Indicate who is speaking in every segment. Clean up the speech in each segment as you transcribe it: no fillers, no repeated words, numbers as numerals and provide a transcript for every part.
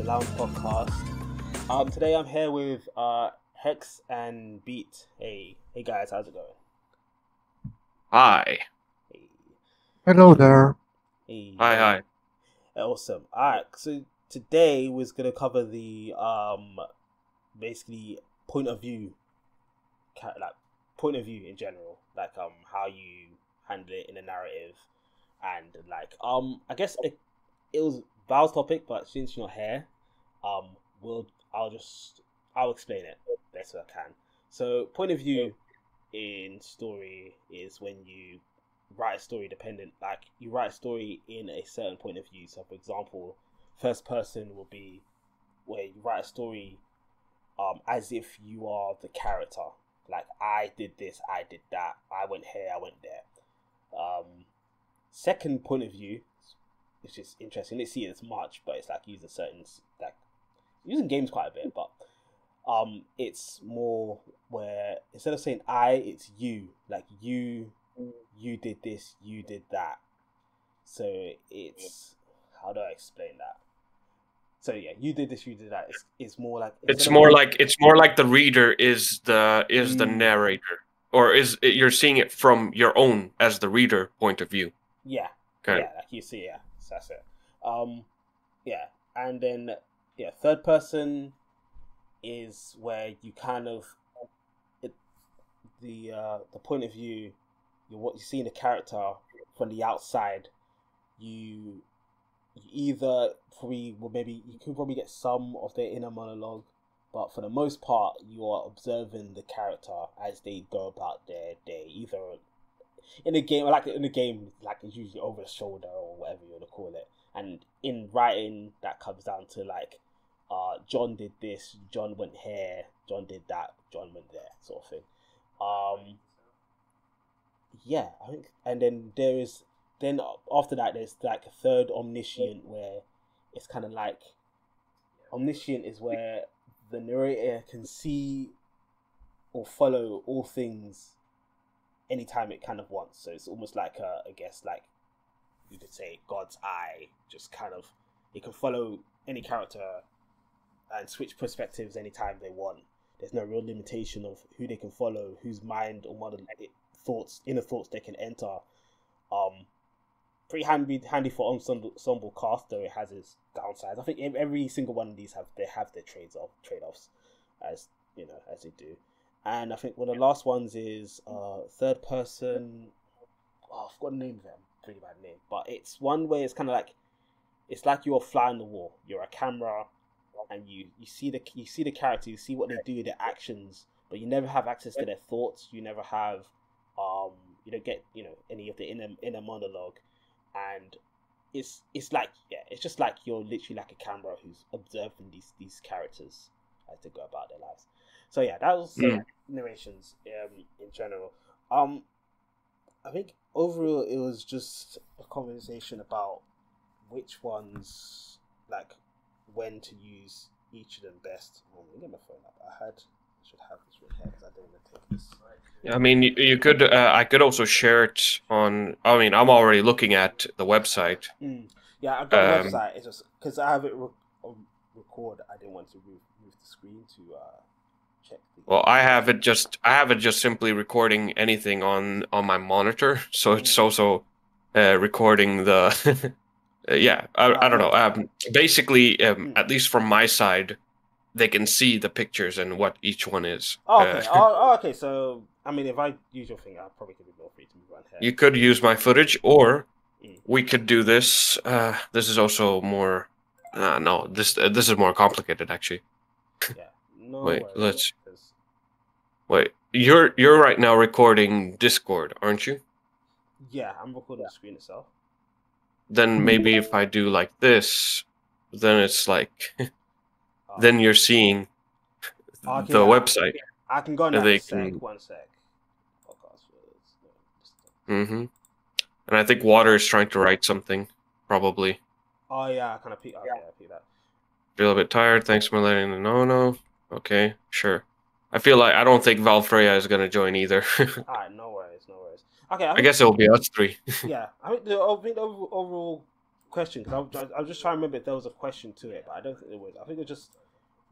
Speaker 1: Lounge Podcast. Today I'm here with Hex and Beat. Hey guys, how's it going?
Speaker 2: Hi.
Speaker 1: Hey,
Speaker 3: Hello there.
Speaker 1: hey,
Speaker 2: Hi.
Speaker 1: awesome. Alright, so today we're gonna cover the basically point of view, like point of view in general, like how you handle it in a narrative, and like I guess it was Val's topic, but since you're not here, I'll explain it best I can. So point of view in story is when you write a story dependent, like you write a story in a certain point of view. So for example, first person will be where you write a story as if you are the character. Like I did this, I did that, I went here, I went there. Second point of view, which is interesting. Let's see it as much, but it's like using certain like using games quite a bit, but it's more where instead of saying I, it's you. Like you did this, you did that. So it's how do I explain that? So yeah, you did this, you did that. It's more like
Speaker 2: It's more like the reader is the narrator, or you're seeing it from your own as the reader point of view.
Speaker 1: Yeah,
Speaker 2: Okay.
Speaker 1: yeah, like you see, yeah, so that's it. Yeah, and then yeah, third person is where you kind of the point of view, what you see in the character from the outside. You either maybe you could probably get some of their inner monologue, but for the most part, you are observing the character as they go about their day, either in a game, like it's usually over the shoulder or whatever you want to call it. And in writing, that comes down to like, John did this, John went here, John did that, John went there, sort of thing. Yeah, I think, and then after that, there's like a third omniscient, where it's kind of like omniscient is where the narrator can see or follow all things anytime it kind of wants. So it's almost like I guess like you could say God's eye, just kind of it can follow any character and switch perspectives anytime they want. There's no real limitation of who they can follow, whose mind or inner thoughts they can enter. Pretty handy for ensemble cast, though it has its downsides. I think every single one of these have their trade-offs, as you know, as they do. And I think one of the last ones is third person. Oh, I've got a name of them. Pretty bad name, but it's one where it's kind of like it's like you're a fly on the wall. You're a camera, and you see the character, you see what they do, their actions, but you never have access to their thoughts. You never have you don't get any of the inner monologue, and it's like it's just like you're literally like a camera who's observing these characters as they go about their lives. So yeah, that was narrations in general. I think overall it was just a conversation about which ones, like when to use each of them best. Let me get my phone up. I should have this right here because I don't want to take this.
Speaker 2: I mean, you could. I could also share it on. I mean, I'm already looking at the website.
Speaker 1: Yeah, I've got the website. It's just because I have it record. I didn't want to move the screen to check.
Speaker 2: Well, I have it just simply recording anything on my monitor, so it's also recording the. Yeah, I don't know. Basically, at least from my side, they can see the pictures and what each one is.
Speaker 1: Oh, okay. Okay. So, I mean, if I use your thing, I'll probably be more free to move around here.
Speaker 2: You could use my footage, or we could do this. This is also more. No, this is more complicated, actually.
Speaker 1: Yeah. No.
Speaker 2: Wait, Wait. You're right now recording Discord, aren't you?
Speaker 1: Yeah, I'm recording the screen itself.
Speaker 2: Then maybe if I do like this, then it's like, then you're seeing the website.
Speaker 1: I can go on that sec. 1 sec.
Speaker 2: And I think Water is trying to write something, probably.
Speaker 1: Oh yeah, I kind of peek. Okay, I peek that.
Speaker 2: Feel a bit tired. Thanks for letting me know. No. Okay, sure. I don't think Valfreya is gonna join either.
Speaker 1: Alright, no worries. Okay,
Speaker 2: I guess it'll be us three.
Speaker 1: Yeah, I think the overall question because I'm just trying to remember if there was a question to it, but I don't think there was. I think it's just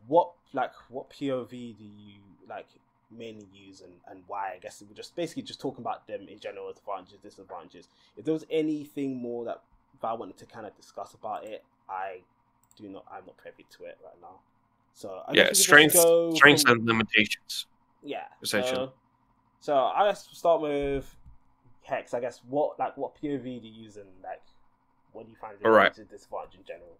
Speaker 1: what POV do you like mainly use and why? I guess we're just basically just talking about them in general, advantages, disadvantages. If there was anything more that if I wanted to kind of discuss about it, I'm not privy to it right now. So I guess
Speaker 2: strengths and limitations.
Speaker 1: Yeah,
Speaker 2: essentially.
Speaker 1: So I guess to start with Hex. I guess what POV do you use and like what do you find is disadvantage in general?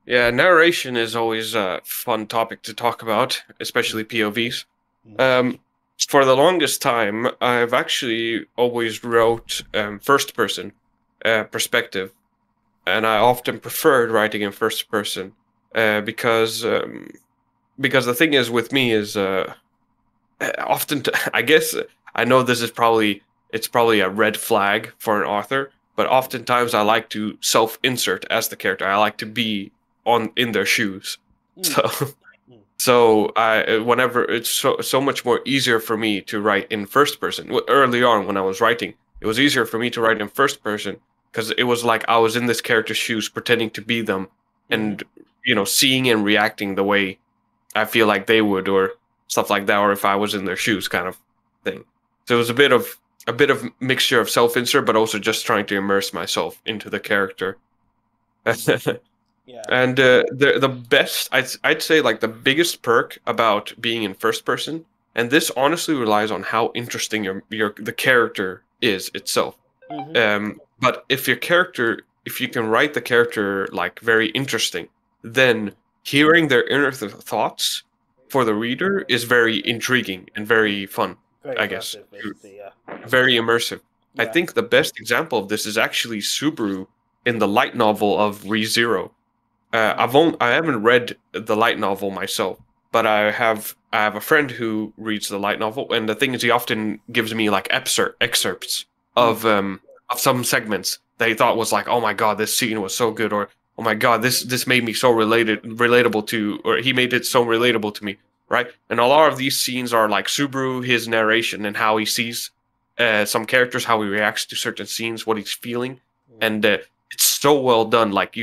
Speaker 2: Yeah, narration is always a fun topic to talk about, especially POVs. For the longest time, I've actually always wrote first person perspective, and I often preferred writing in first person because the thing is with me is often I guess I know this is probably a red flag for an author, but oftentimes I like to self-insert as the character. I like to be in their shoes. So whenever it's so much more easier for me to write in first person. Early on when I was writing, it was easier for me to write in first person because it was like I was in this character's shoes pretending to be them and seeing and reacting the way I feel like they would or stuff like that, or if I was in their shoes kind of thing. So it was a bit of mixture of self-insert, but also just trying to immerse myself into the character.
Speaker 1: Yeah.
Speaker 2: And the best, I'd say, like the biggest perk about being in first person, and this honestly relies on how interesting the character is itself. But if you can write the character like very interesting, then hearing their inner thoughts for the reader is very intriguing and very fun. I guess very immersive. Yeah. I think the best example of this is actually Subaru in the light novel of ReZero. I haven't read the light novel myself, but I have a friend who reads the light novel, and the thing is, he often gives me like excerpts of some segments that he thought was like, oh my god, this scene was so good, or oh my god, this made me so relatable to, or he made it so relatable to me, right? And a lot of these scenes are like Subaru, his narration and how he sees some characters, how he reacts to certain scenes, what he's feeling, and it's so well done. Like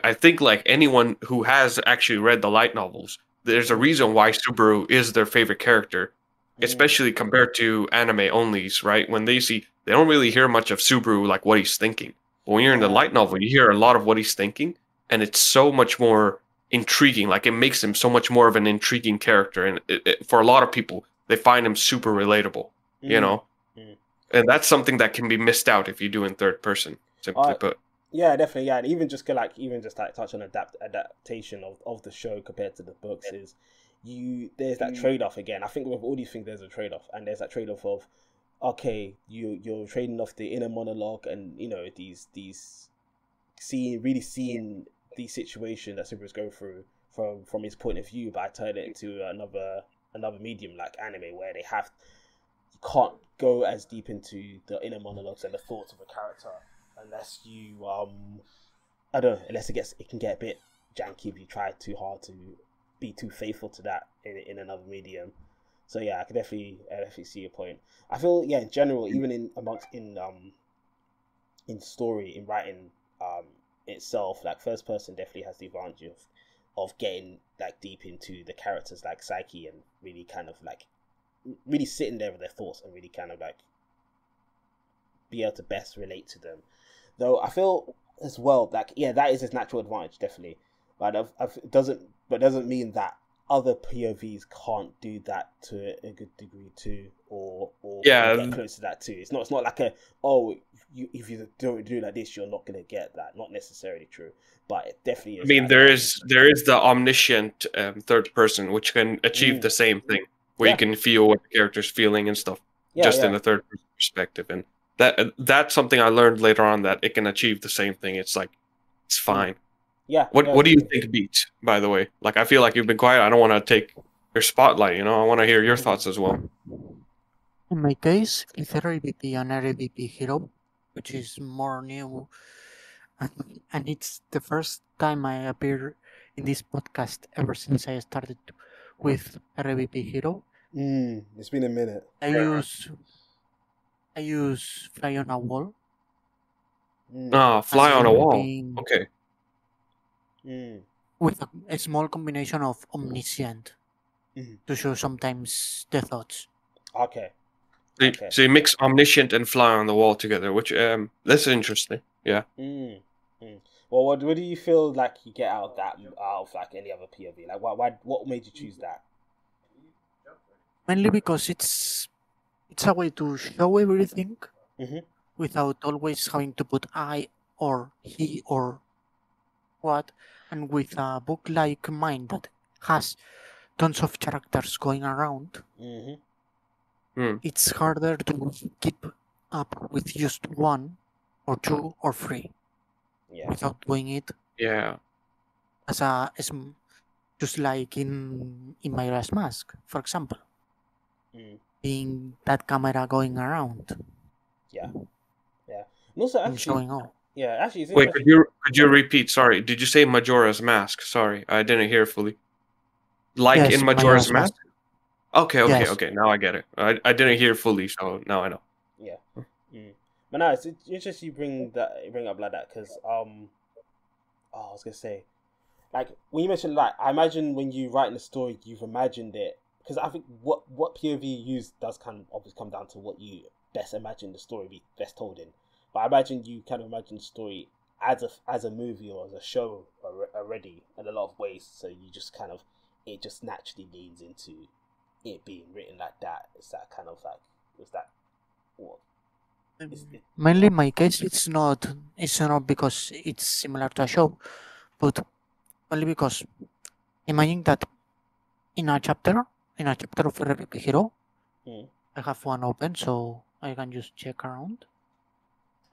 Speaker 2: I think like anyone who has actually read the light novels, there's a reason why Subaru is their favorite character, especially compared to anime onlys, right? When they don't really hear much of Subaru, like what he's thinking. But when you're in the light novel, you hear a lot of what he's thinking, and it's so much more intriguing. Like it makes him so much more of an intriguing character, and for a lot of people, they find him super relatable, and that's something that can be missed out if you do in third person, simply put.
Speaker 1: Yeah, definitely. Yeah, and even just touch on adaptation of the show compared to the books is there's that trade off again. I think with all these things there's a trade off, and there's that trade off of you're trading off the inner monologue and these seeing these situations that Subaru's going through from his point of view, but I turn it into another medium like anime where you can't go as deep into the inner monologues and the thoughts of a character unless you unless it can get a bit janky if you try too hard to be too faithful to that in another medium. So yeah, I can definitely see your point. I feel in general, even in story, in writing itself, like first person definitely has the advantage of getting like deep into the characters like psyche and really kind of like really sitting there with their thoughts and really kind of like be able to best relate to them. Though I feel as well like that is his natural advantage definitely, but it doesn't mean that other POVs can't do that to a good degree too, or get close to that too. It's not like if you don't do like this, you're not gonna get that. Not necessarily true, but it definitely is.
Speaker 2: I mean, there is the omniscient third person, which can achieve the same thing, where you can feel what the character's feeling and stuff, in the third person perspective, and that's something I learned later on, that it can achieve the same thing. It's like it's fine.
Speaker 1: Yeah.
Speaker 2: What do you think, Beach, by the way? Like, I feel like you've been quiet. I don't want to take your spotlight, I want to hear your thoughts as well.
Speaker 3: In my case, it's a RVP and RVP hero, which is more new. And it's the first time I appear in this podcast ever since I started with RVP hero.
Speaker 1: It's been a minute.
Speaker 3: I use Fly on a Wall.
Speaker 2: Fly on a
Speaker 3: him
Speaker 2: wall.
Speaker 3: being
Speaker 2: Okay.
Speaker 3: with a small combination of omniscient to show sometimes the thoughts.
Speaker 1: Okay.
Speaker 2: So you mix omniscient and fly on the wall together, which that's interesting. Yeah.
Speaker 1: Well, what do you feel like you get out of that, out of like any other POV? Like, what made you choose that?
Speaker 3: Mainly because it's a way to show everything
Speaker 1: Mm-hmm.
Speaker 3: without always having to put I or he or what, and with a book like mine that has tons of characters going around, it's harder to keep up with just one or two or three without doing it.
Speaker 2: Yeah.
Speaker 3: As just like in Myra's Mask, for example, being that camera going around.
Speaker 1: Yeah. And also,
Speaker 3: and showing off.
Speaker 1: Yeah, actually, it's
Speaker 2: wait. Could you repeat? Sorry, did you say Majora's Mask? Sorry, I didn't hear fully. Like
Speaker 3: yes,
Speaker 2: in Majora's Mask? Okay.
Speaker 3: Yes.
Speaker 2: Now I get it. I didn't hear fully, so now I know.
Speaker 1: Yeah. But no, it's interesting you bring up like that because I was gonna say, like when you mentioned, like I imagine when you write in a story, you've imagined it because I think what POV you use does kind of obviously come down to what you best imagine the story be best told in. But I imagine you kind of imagine the story as a movie or as a show already in a lot of ways. So you just kind of it just naturally leans into it being written like that. It's that kind of like what?
Speaker 3: Mainly in my case, it's not because it's similar to a show, but only because imagine that in a chapter of RPP Hero, I have one open, so I can just check around.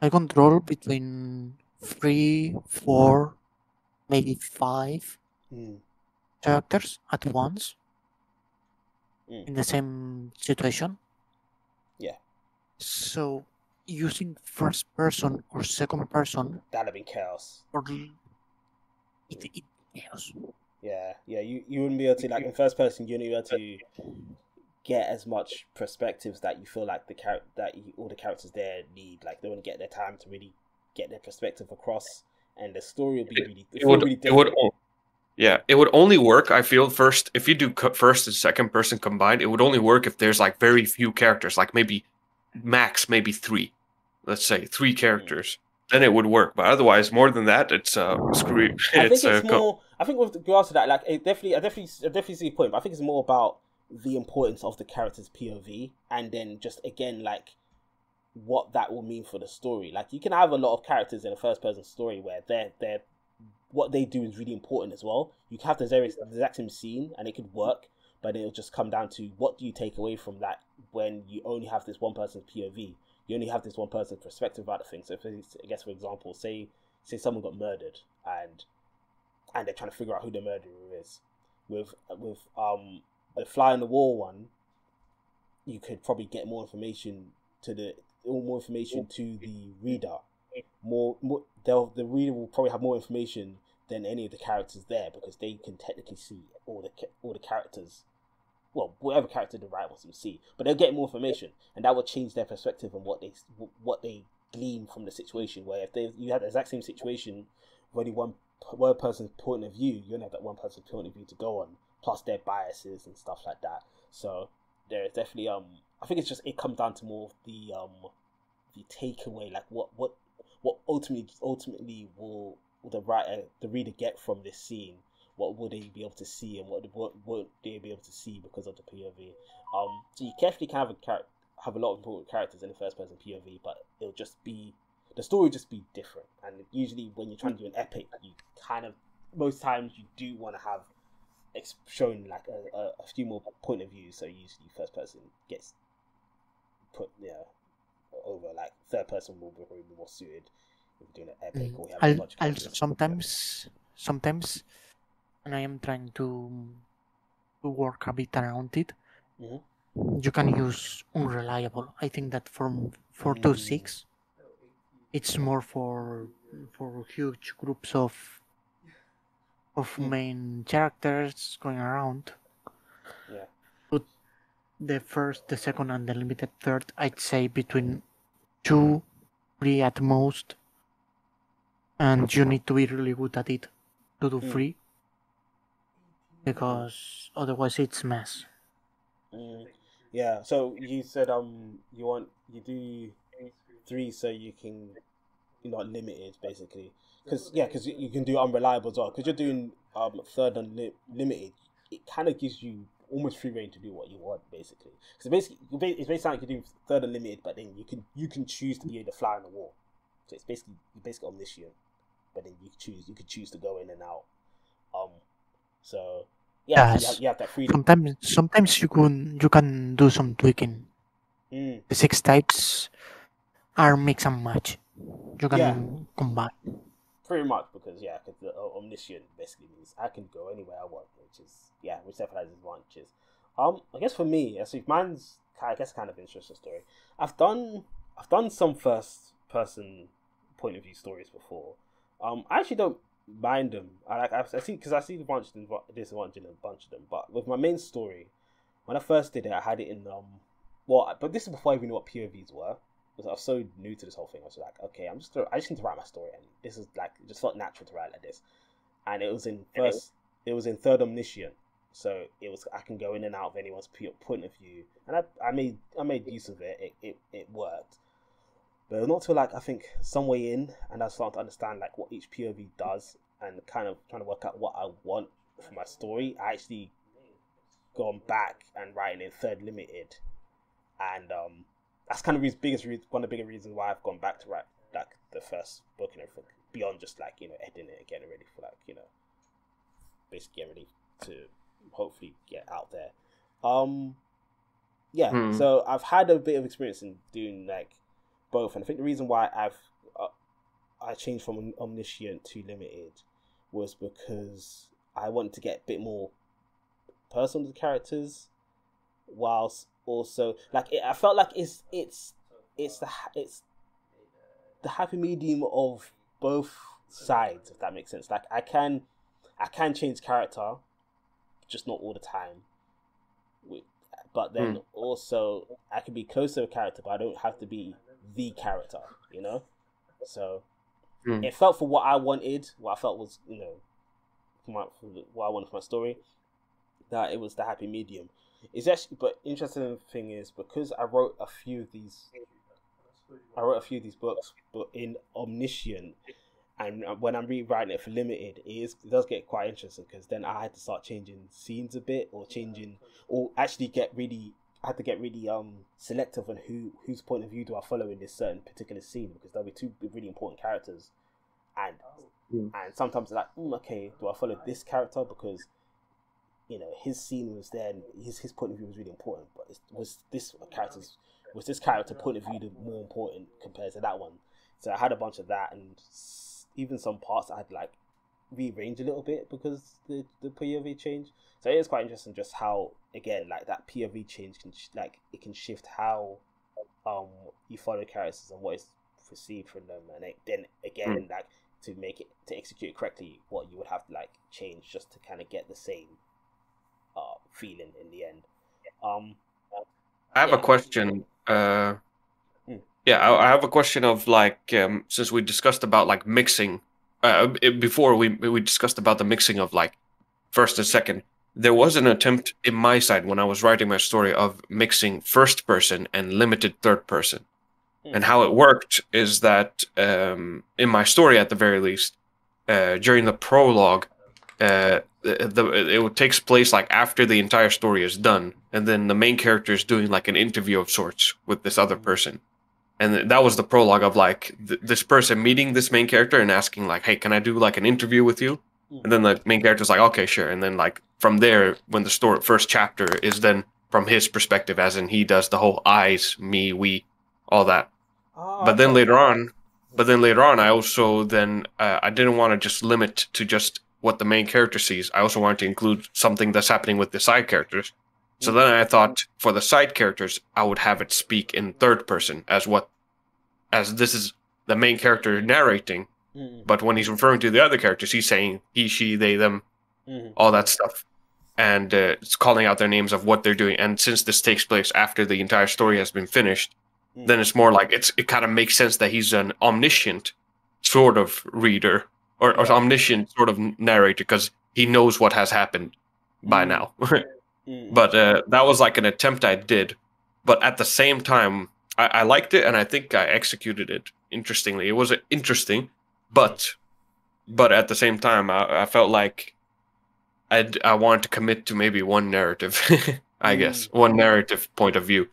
Speaker 3: I control between 3, 4, maybe 5 characters at once in the same situation.
Speaker 1: Yeah.
Speaker 3: So using first person or second person,
Speaker 1: that'd have been chaos.
Speaker 3: Or it chaos.
Speaker 1: Yeah. You wouldn't be able to, like in first person, you wouldn't be able to get as much perspectives that you feel like all the characters there need. Like they wouldn't get their time to really get their perspective across, and the story would be really different.
Speaker 2: It would only work, I feel, first if you do first and second person combined. It would only work if there's like very few characters, like maybe max 3. Let's say 3 characters. Then it would work, but otherwise, more than that, it's screw.
Speaker 1: I think it's more. I think with regards to that, like I definitely see your point. But I think it's more about the importance of the character's POV, and then just again like what that will mean for the story. Like you can have a lot of characters in a first person story where they're what they do is really important as well. You can have the exact same scene and it could work, but it'll just come down to what do you take away from that when you only have this one person's POV. You only have this one person's perspective about the thing. So, I guess for example, say someone got murdered and they're trying to figure out who the murderer is. With the fly on the wall one, you could probably get more information to the reader. The reader will probably have more information than any of the characters there because they can technically see all the characters. Well, whatever character the writer wants them to see, but they'll get more information, and that will change their perspective on what they glean from the situation. Where if you had the exact same situation with only one person's point of view, you only have that one person's point of view to go on, plus their biases and stuff like that. So there is definitely I think it's just it comes down to more of the takeaway, like what ultimately will the reader get from this scene. What will they be able to see, and what won't they be able to see because of the POV? So you definitely can have a lot of important characters in the first person POV, but it'll just be the story will just be different. And usually when you're trying to do an epic, you kind of most times you do want to have shown like a few more point of views. So usually first person gets put over, like third person will be more suited if you're doing an epic or you have a bunch of characters.
Speaker 3: Sometimes and I am trying to work a bit around it. You can use unreliable. I think that from 4 to 6, it's more for huge groups of main characters going around.
Speaker 1: Yeah.
Speaker 3: But the first, the second, and the limited third, I'd say between 2, 3 at most, and you need to be really good at it to do 3, because otherwise it's mess.
Speaker 1: Yeah. So you said you do 3 so you can you're not limited basically because you can do unreliable as well because you're doing third unlimited. It kind of gives you almost free reign to do what you want basically. So basically it's basically like you're doing third unlimited, but then you can choose to be the fly on the wall. So it's basically omniscient, but then you could choose to go in and out. So yeah,
Speaker 3: Yes.
Speaker 1: you have that freedom.
Speaker 3: Sometimes you can do some tweaking. The 6 types are mix and match. You can combine.
Speaker 1: Pretty much because the omniscient basically means I can go anywhere I want, which definitely has advantages. I guess for me, mine's kind of interesting story. I've done some first person point of view stories before. I actually don't mind them. I see the disadvantage in a bunch of them. But with my main story, when I first did it, I had it in but this is before I even knew what POVs were. Because I was so new to this whole thing. I was like, okay, I just need to write my story, and this is like it just felt natural to write like this. And it was in third omniscient, so I can go in and out of anyone's point of view, and I made use of it. It worked, but not till like I think some way in, and I started to understand like what each POV does, and kind of trying to work out what I want for my story. I actually gone back and writing in third limited, and that's kind of one of the bigger reasons why I've gone back to write like the first book and everything, beyond just like editing it and getting ready for like basically getting ready to hopefully get out there. So I've had a bit of experience in doing like both, and I think the reason why I changed from omniscient to limited was because I wanted to get a bit more personal to the characters, whilst also like I felt like it's the happy medium of both sides, if that makes sense. Like I can change character, just not all the time. But then also I can be close to a character, but I don't have to be the character, So it felt for what I wanted, what I felt was what I wanted for my story, that it was the happy medium. It's actually, but interesting thing is because I wrote a few of these books, but in omniscient, and when I'm rewriting it for limited, it does get quite interesting because then I had to start changing scenes a bit, or actually get really selective on whose point of view do I follow in this certain particular scene, because there'll be two really important characters, and sometimes like okay, do I follow this character because his scene was there and his point of view was really important, but was this character point of view the more important compared to that one? So I had a bunch of that, and even some parts I had like rearrange a little bit because the POV change. So it is quite interesting just how, again, like that POV change can shift how you follow characters and what is perceived from them, and then again like to execute it correctly, what you would have to like change just to kind of get the same feeling in the end.
Speaker 2: I have a question. I have a question of like since we discussed about like mixing before we discussed about the mixing of like first and second. There was an attempt in my side when I was writing my story of mixing first person and limited third person. And how it worked is that in my story, at the very least, during the prologue, it takes place like after the entire story is done, and then the main character is doing like an interview of sorts with this other person, and that was the prologue of like this person meeting this main character and asking like, "Hey, can I do like an interview with you?" And then the main character's like, "Okay, sure." And then like from there, when the first chapter is then from his perspective, as in he does the whole eyes, me, we, all that. But then later on, I also I didn't want to just limit to just what the main character sees. I also wanted to include something that's happening with the side characters. So then I thought for the side characters, I would have it speak in third person as this is the main character narrating. But when he's referring to the other characters, he's saying he, she, they, them, all that stuff. And it's calling out their names of what they're doing. And since this takes place after the entire story has been finished, then it's more like it kind of makes sense that he's an omniscient. sort of reader or omniscient sort of narrator because he knows what has happened by now. But that was like an attempt I did. But at the same time, I liked it, and I think I executed it interestingly. It was interesting, but at the same time, I felt like I wanted to commit to maybe one narrative, I guess, one narrative point of view.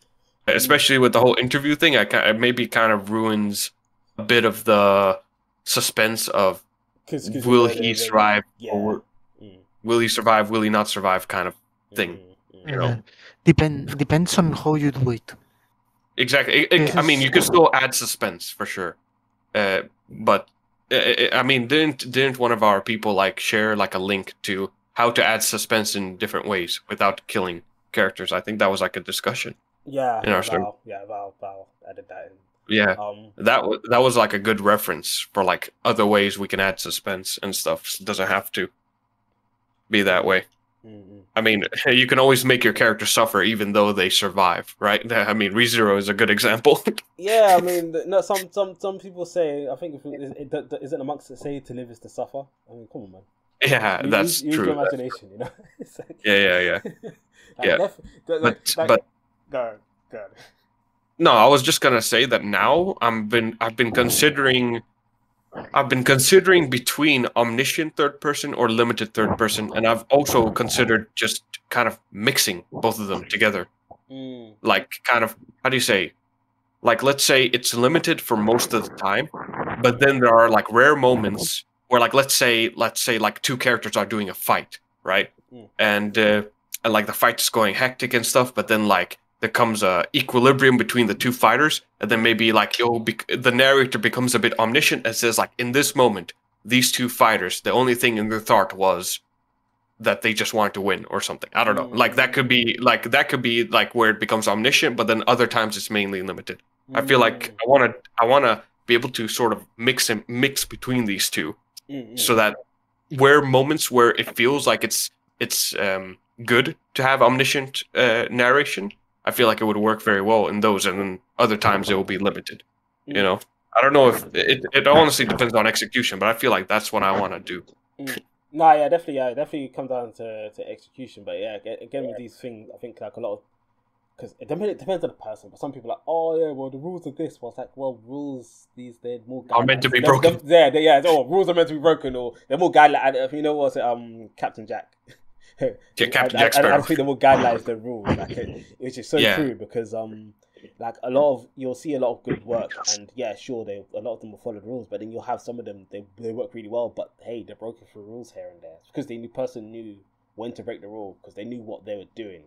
Speaker 2: Especially with the whole interview thing, it maybe kind of ruins a bit of the suspense of will he survive, or will he survive, will he not survive kind of thing. You know?
Speaker 3: Depends on how you do it.
Speaker 2: Exactly. I mean, you could still add suspense for sure, but I mean, didn't one of our people like share like a link to how to add suspense in different ways without killing characters? I think that was like a discussion.
Speaker 1: Yeah,
Speaker 2: in our
Speaker 1: Val. Yeah, Val added that in.
Speaker 2: Yeah, that was like a good reference for like other ways we can add suspense and stuff. It doesn't have to be that way. I mean, you can always make your character suffer even though they survive, right? I mean, ReZero is a good example.
Speaker 1: Yeah, I mean, no, some people say, I think isn't amongst it say to live is to suffer. I mean, come on, man.
Speaker 2: Yeah, that's
Speaker 1: use
Speaker 2: true.
Speaker 1: Your imagination, you know. Like,
Speaker 2: yeah.
Speaker 1: but go.
Speaker 2: No, I was just gonna say that now I've been considering between omniscient third person or limited third person, and I've also considered just kind of mixing both of them together. Like, kind of, how do you say? Like, let's say it's limited for most of the time, but then there are like rare moments where, like, let's say like two characters are doing a fight, right? And like the fight is going hectic and stuff, but then like there comes a equilibrium between the two fighters, and then maybe like the narrator becomes a bit omniscient and says like, in this moment, these two fighters, the only thing in their thought was that they just wanted to win or something. I don't know. Like that could be like where it becomes omniscient, but then other times it's mainly limited. I feel like I wanna be able to sort of mix between these two, so that moments where it feels like it's good to have omniscient narration, I feel like it would work very well in those, and then other times it will be limited. You know, I don't know if it honestly depends on execution, but I feel like that's what I want to do.
Speaker 1: No, yeah, definitely come down to execution. But yeah, again with these things, I think like a lot of, because it depends on the person. But some people are like, oh yeah, well the rules are this. Well, it's like, well, rules they're more
Speaker 2: are meant to be broken.
Speaker 1: Rules are meant to be broken, or they're more guidelines. You know what's it? Captain Jack.
Speaker 2: Captain Jack Sparrow.
Speaker 1: I think they're more guidelines than rules, which is so true, because like a lot of, you'll see a lot of good work, and yeah, sure, a lot of them will follow the rules, but then you'll have some of them they work really well, but hey, they're broken through rules here and there because the person knew when to break the rule, because they knew what they were doing,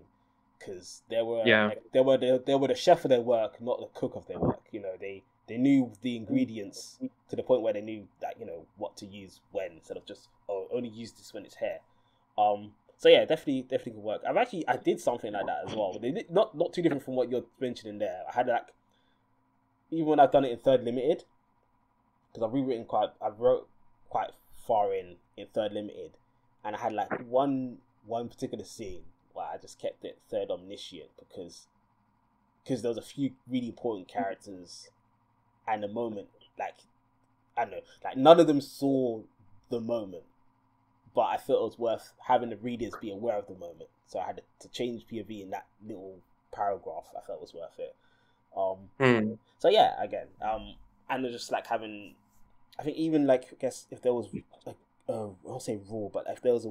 Speaker 1: because they were the chef of their work, not the cook of their work. You know, they knew the ingredients to the point where they knew that, you know, what to use when, instead of just only use this when it's here. So yeah, definitely can work. I did something like that as well. Not too different from what you're mentioning there. I had like, even when I've done it in third limited, because I wrote quite far in third limited, and I had like one particular scene where I just kept it third omniscient because there was a few really important characters, and the moment, like, I don't know, like none of them saw the moment, but I felt it was worth having the readers be aware of the moment. So I had to change POV in that little paragraph. I felt it was worth it. So yeah, again, and just like having, I think even like, I guess if there was like, I won't say rule, but if there was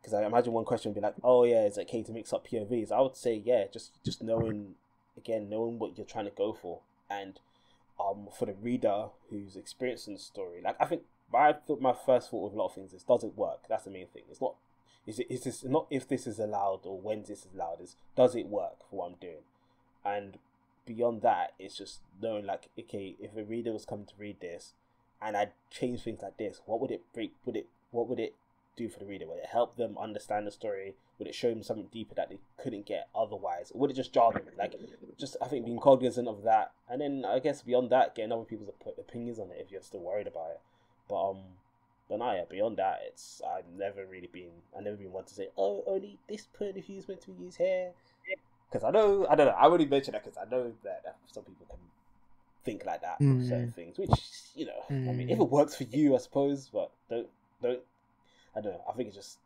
Speaker 1: because I imagine one question would be like, oh yeah, is it okay to mix up POVs? I would say yeah, just knowing what you're trying to go for, and for the reader who's experiencing the story, like I think. My first thought with a lot of things is, does it work? That's the main thing. It's not, is this not if this is allowed or when this is allowed, is does it work for what I'm doing? And beyond that, it's just knowing like, okay, if a reader was coming to read this and I change things like this, what would it do for the reader? Would it help them understand the story? Would it show them something deeper that they couldn't get otherwise? Or would it just jar them? Like, just, I think being cognizant of that, and then I guess beyond that, getting other people's opinions on it if you're still worried about it. But no, yeah, beyond that, I've never been one to say, oh, only this point of view is meant to be used here. Because I don't know, I already mentioned that because I know that some people can think like that with certain things, which I mean, if
Speaker 3: Mm.
Speaker 1: it works for you, I suppose, but don't. I don't know. I think it's just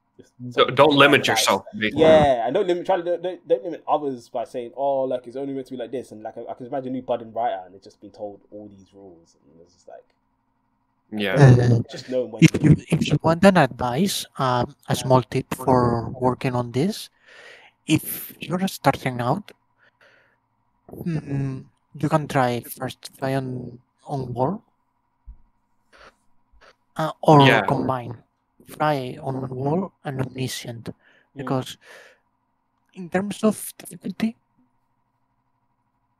Speaker 2: Don't limit yourself.
Speaker 1: Yeah, and don't limit others by saying, oh, like it's only meant to be like this, and like I can imagine a new budding writer and it's just been told all these rules, and it's just like,
Speaker 2: Yeah.
Speaker 1: just knowing when.
Speaker 3: If you want an advice, a small tip for working on this, if you're starting out, you can try first fly on wall, or
Speaker 2: Yeah.
Speaker 3: combine fly on wall and omniscient, because in terms of difficulty,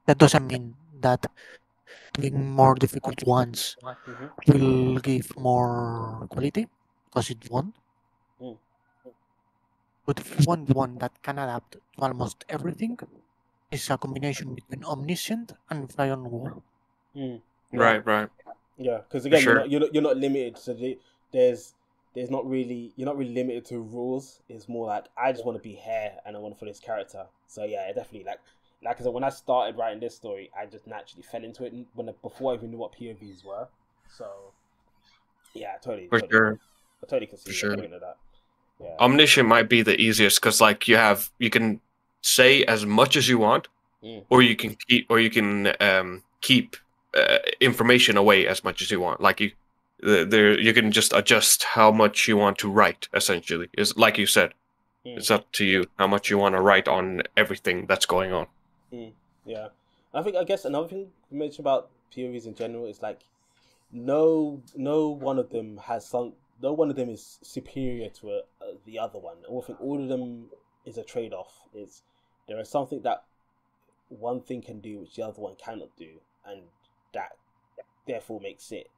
Speaker 3: that doesn't mean that doing more difficult ones will give more quality, because it won't.
Speaker 1: Mm.
Speaker 3: But if you want one that can adapt to almost everything, it's a combination between omniscient and fly on wall.
Speaker 1: Yeah.
Speaker 2: Right.
Speaker 1: Yeah, because
Speaker 2: For
Speaker 1: again,
Speaker 2: sure.
Speaker 1: you're not limited. So there's not really you're not really limited to rules. It's more like I just want to be here and I want to follow this character. So yeah, definitely like I said, when I started writing this story, I just naturally fell into it before I even knew what POVs were. So yeah,
Speaker 2: For sure.
Speaker 1: I totally can see
Speaker 2: For
Speaker 1: the
Speaker 2: sure.
Speaker 1: point of that. Yeah.
Speaker 2: Omniscient might be the easiest because like you can say as much as you want, or you can keep information away as much as you want. Like you can just adjust how much you want to write. Essentially, is like you said, it's up to you how much you want to write on everything that's going on.
Speaker 1: Yeah, I guess another thing you mentioned about POVs in general is like no one of them no one of them is superior to the other one. I think all of them is a trade-off. There is something that one thing can do which the other one cannot do, and that therefore makes it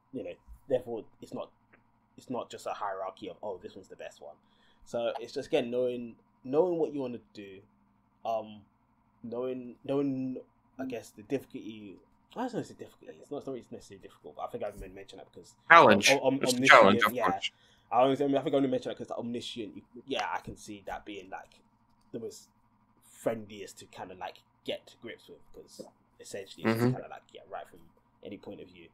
Speaker 1: therefore it's not just a hierarchy of, oh, this one's the best one. So it's just, again, knowing what you want to do, knowing I guess the difficulty. I don't know if it's a difficulty. It's not really necessarily difficult, but I think I've been mentioned that because
Speaker 2: Challenge. It's a challenge, of course.
Speaker 1: I think I only mentioned that because the omniscient. I can see that being like the most friendliest to kind of like get to grips with, because essentially it's just kind of like right from any point of view.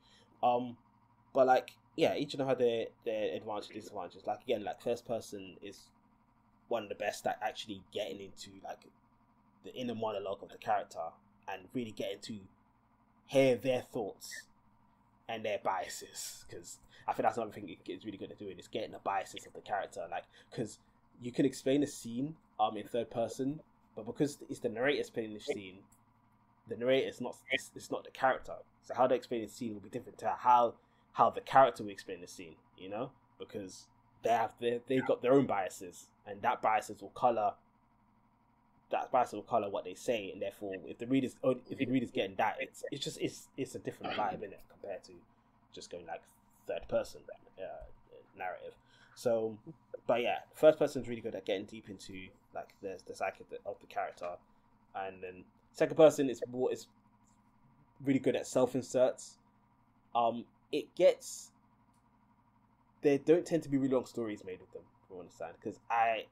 Speaker 1: But like each of them had their advantages, disadvantages. Like again, like first person is one of the best at actually getting into like the inner monologue of the character and really getting to hear their thoughts and their biases, because I think that's another thing it's really good at doing, is getting the biases of the character. Like, because you can explain a scene in third person, but because it's the narrator explaining the scene, the narrator is not it's not the character. So how they explain the scene will be different to how the character will explain the scene, because they've got their own biases, and that biases will color what they say, and therefore if the reader's getting that, it's a different vibe in it compared to just going like third person narrative. So, but yeah, first person's really good at getting deep into like the psyche of the character, and then second person is really good at self inserts. There don't tend to be really long stories made with them, I understand, because I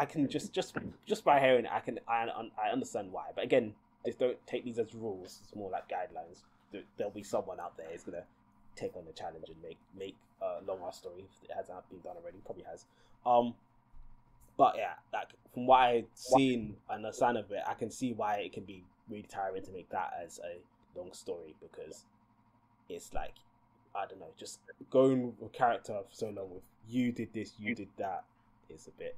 Speaker 1: can just by hearing it, I understand why. But again, just don't take these as rules. It's more like guidelines. There'll be someone out there who's gonna take on the challenge and make a long ass story if it hasn't been done already. Probably has. But yeah, like from what I've seen and the sound of it, I can see why it can be really tiring to make that as a long story, because it's like, I don't know, just going with a character for so long with you did this, you did that, is a bit,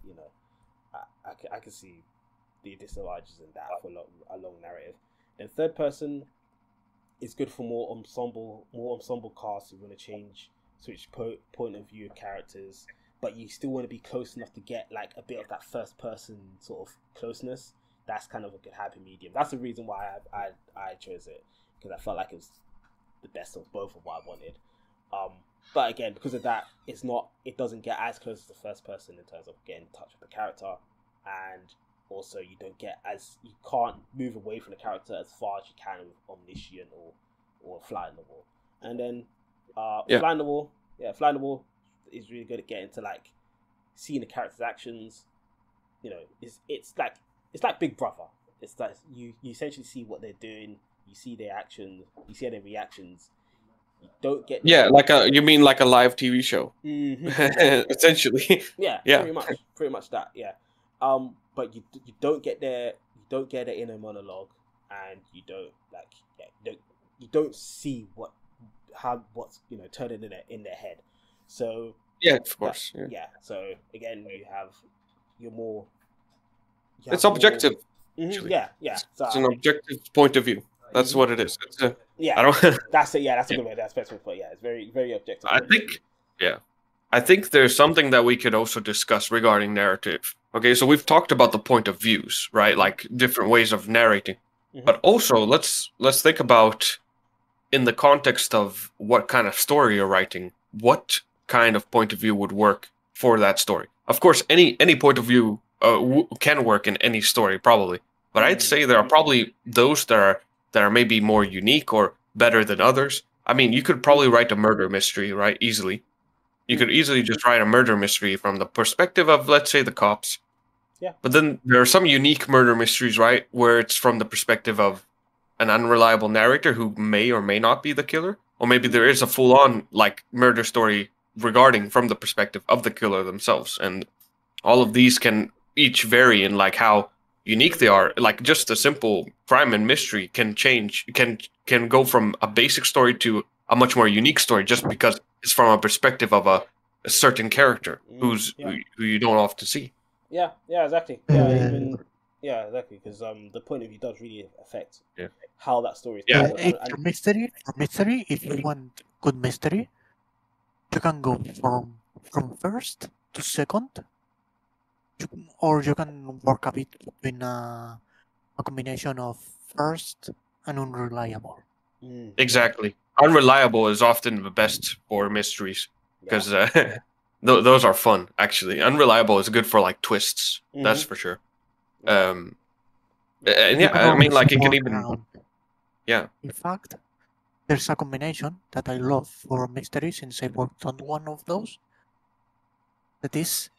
Speaker 1: I can see the disadvantages in that for a long narrative. Then third person is good for more ensemble casts. You want to switch point of view of characters, but you still want to be close enough to get like a bit of that first person sort of closeness. That's kind of a good happy medium. That's the reason why I chose it, because I felt like it was the best of both of what I wanted. But again, because of that, it doesn't get as close as the first person in terms of getting in touch with the character, and also you can't move away from the character as far as you can with omniscient or fly on the wall. And then fly on the wall is really good at getting to like seeing the character's actions. It's like Big Brother. It's like you essentially see what they're doing. you see their actions, you see their reactions. You don't get
Speaker 2: you mean like a live TV show, essentially.
Speaker 1: Yeah,
Speaker 2: Yeah.
Speaker 1: pretty much that. Yeah, but you don't get their inner monologue, and you don't you don't see what's turning in their head. So
Speaker 2: yeah, of course.
Speaker 1: So again, you're more.
Speaker 2: It's objective.
Speaker 1: Yeah. So,
Speaker 2: it's an objective point of view. That's what it is. It's
Speaker 1: yeah,
Speaker 2: I don't.
Speaker 1: That's it. Yeah, that's a good way. That's best way for it. Yeah, it's very, very objective.
Speaker 2: I think there's something that we could also discuss regarding narrative. Okay, so we've talked about the point of views, right? Like different ways of narrating. But also let's think about, in the context of what kind of story you're writing, what kind of point of view would work for that story. Of course, any point of view can work in any story, probably. But I'd say there are probably those that are maybe more unique or better than others. I mean, you could probably write a murder mystery, right? Easily. You could easily just write a murder mystery from the perspective of, let's say, the cops.
Speaker 1: Yeah.
Speaker 2: But then there are some unique murder mysteries, right, where it's from the perspective of an unreliable narrator who may or may not be the killer, or maybe there is a full-on like murder story regarding from the perspective of the killer themselves, and all of these can each vary in like how unique they are. Like just a simple crime and mystery can change, can go from a basic story to a much more unique story just because it's from a perspective of a certain character who you don't often see.
Speaker 1: Yeah, exactly. Yeah, exactly. Because the point of view does really affect how that story is told.
Speaker 3: For mystery, if you want good mystery, you can go from first to second, or you can work a bit between a combination of first and unreliable.
Speaker 2: Exactly. Unreliable is often the best for mysteries because those are fun, actually. Unreliable is good for like twists. That's for sure. And I mean, like it can even
Speaker 3: around. In fact, there's a combination that I love for mystery, since I worked on one of those. That is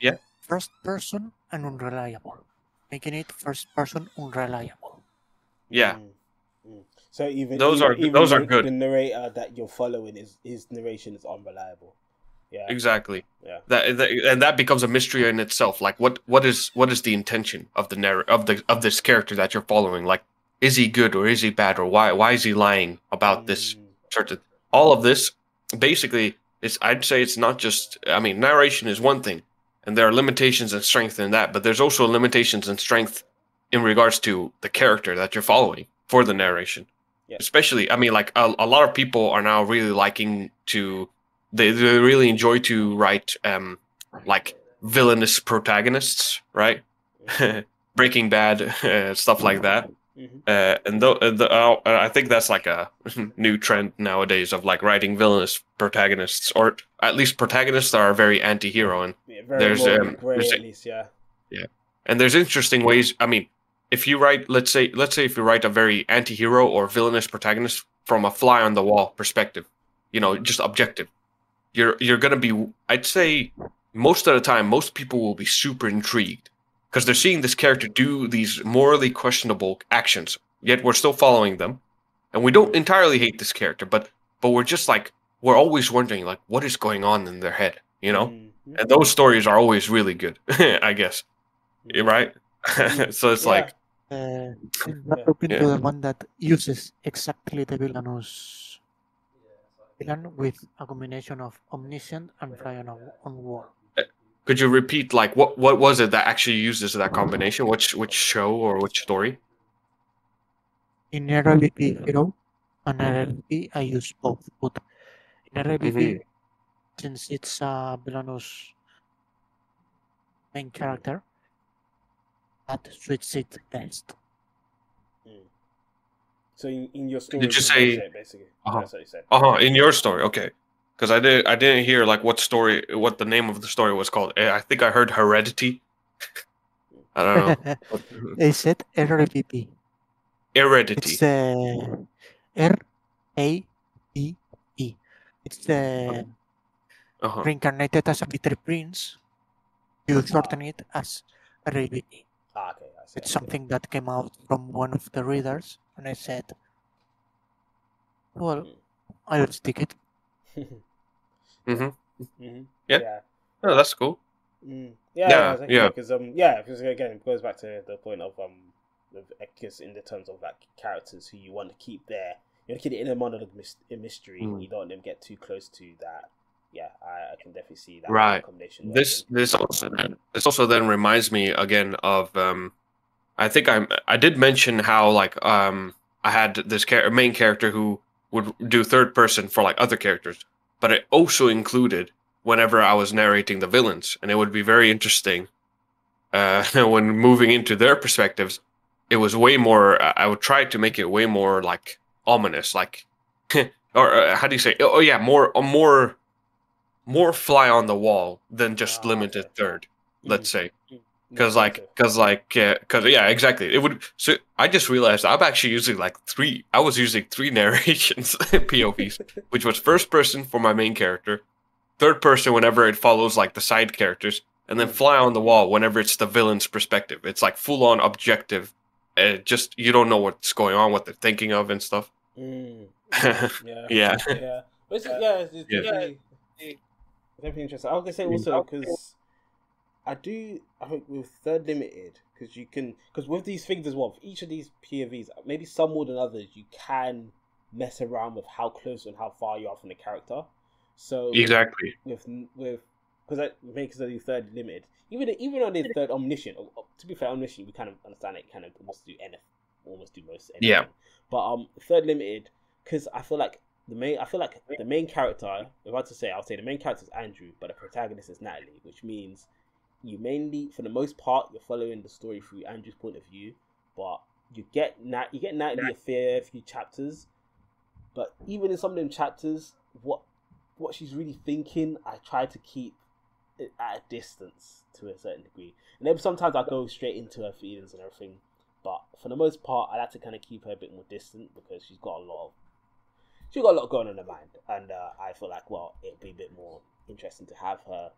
Speaker 3: first person and unreliable, making it first person unreliable.
Speaker 2: Yeah.
Speaker 1: So even
Speaker 2: those are good.
Speaker 1: The narrator that you're following his narration is unreliable. Yeah.
Speaker 2: Exactly.
Speaker 1: Yeah.
Speaker 2: That becomes a mystery in itself. Like what is the intention of the of this character that you're following? Like, is he good or is he bad, or why is he lying about this certain? All of this basically is, I'd say, it's not just, I mean, narration is one thing, and there are limitations and strength in that, but there's also limitations and strength in regards to the character that you're following for the narration. Yeah. Especially, I mean, like a lot of people are now really liking to. They really enjoy to write like villainous protagonists, right? Breaking Bad, stuff like that. And I think that's like a new trend nowadays of like writing villainous protagonists, or at least protagonists that are very anti-hero. And there's
Speaker 1: at least,
Speaker 2: and there's interesting ways. I mean, if you write, let's say if you write a very anti-hero or villainous protagonist from a fly on the wall perspective, just objective, you're gonna be, I'd say, most of the time, most people will be super intrigued because they're seeing this character do these morally questionable actions, yet we're still following them, and we don't entirely hate this character, but we're just like, we're always wondering like what is going on in their head, and those stories are always really good, I guess, right? So it's like.
Speaker 3: Looking to the one that uses exactly the villain with a combination of omniscient and fly on wall.
Speaker 2: Could you repeat, like, what was it that actually uses that combination? Which show or which story?
Speaker 3: In RLBP Hero and RLBP, I use both. But in RLBP, since it's villainous main character, that suits it best.
Speaker 1: So in your story,
Speaker 2: did you say
Speaker 1: basically?
Speaker 2: That's what you said. In your story, okay. Because I didn't hear like what the name of the story was called. I think I heard Heredity. I don't know.
Speaker 3: They said RLBP.
Speaker 2: Heredity.
Speaker 3: It's R-A-P-E. It's reincarnated as a bitter prince. You shorten it as RLBP.
Speaker 1: Okay.
Speaker 3: It's something that came out from one of the readers, and I said, Well, I'll stick it.
Speaker 2: Yeah.
Speaker 1: Yeah.
Speaker 2: Oh, that's cool.
Speaker 1: Yeah,
Speaker 2: Yeah.
Speaker 1: because again, it goes back to the point of because in the terms of like characters who you want to keep there, you want to keep the inner monologue mystery. You don't want them to get too close to that. Yeah, I can definitely see that
Speaker 2: Right.
Speaker 1: combination.
Speaker 2: This also then reminds me again of I think I did mention how like I had this main character who would do third person for like other characters, but it also included whenever I was narrating the villains, and it would be very interesting when moving into their perspectives. It was way more. I would try to make it way more like ominous, like or how do you say? Oh yeah, more fly on the wall than just limited third. Let's say. Because yeah, exactly. It would. So I just realized I'm actually using like three. I was using three narrations POVs, which was first person for my main character, third person whenever it follows like the side characters, and then fly on the wall whenever it's the villain's perspective. It's like full on objective. Just you don't know what's going on, what they're thinking of, and stuff. Yeah.
Speaker 1: It's definitely interesting. I was gonna say also because I think with third limited because with these things as well, for each of these POVs, maybe some more than others, you can mess around with how close and how far you are from the character. So
Speaker 2: exactly
Speaker 1: with because that makes it third limited. Even on the third omniscient. To be fair, omniscient we kind of understand it kind of wants to do anything, almost do most anything.
Speaker 2: Yeah.
Speaker 1: But third limited because I feel like the main character. If I had to say, I'll say the main character is Andrew, but the protagonist is Natalie, which means you mainly, for the most part, you're following the story through Andrew's point of view, but you get Natalie a fair few chapters, but even in some of them chapters, what she's really thinking, I try to keep it at a distance to a certain degree, and then sometimes I go straight into her feelings and everything, but for the most part, I like to kind of keep her a bit more distant because she's got a lot going on in her mind, and I feel like it'd be a bit more interesting to have her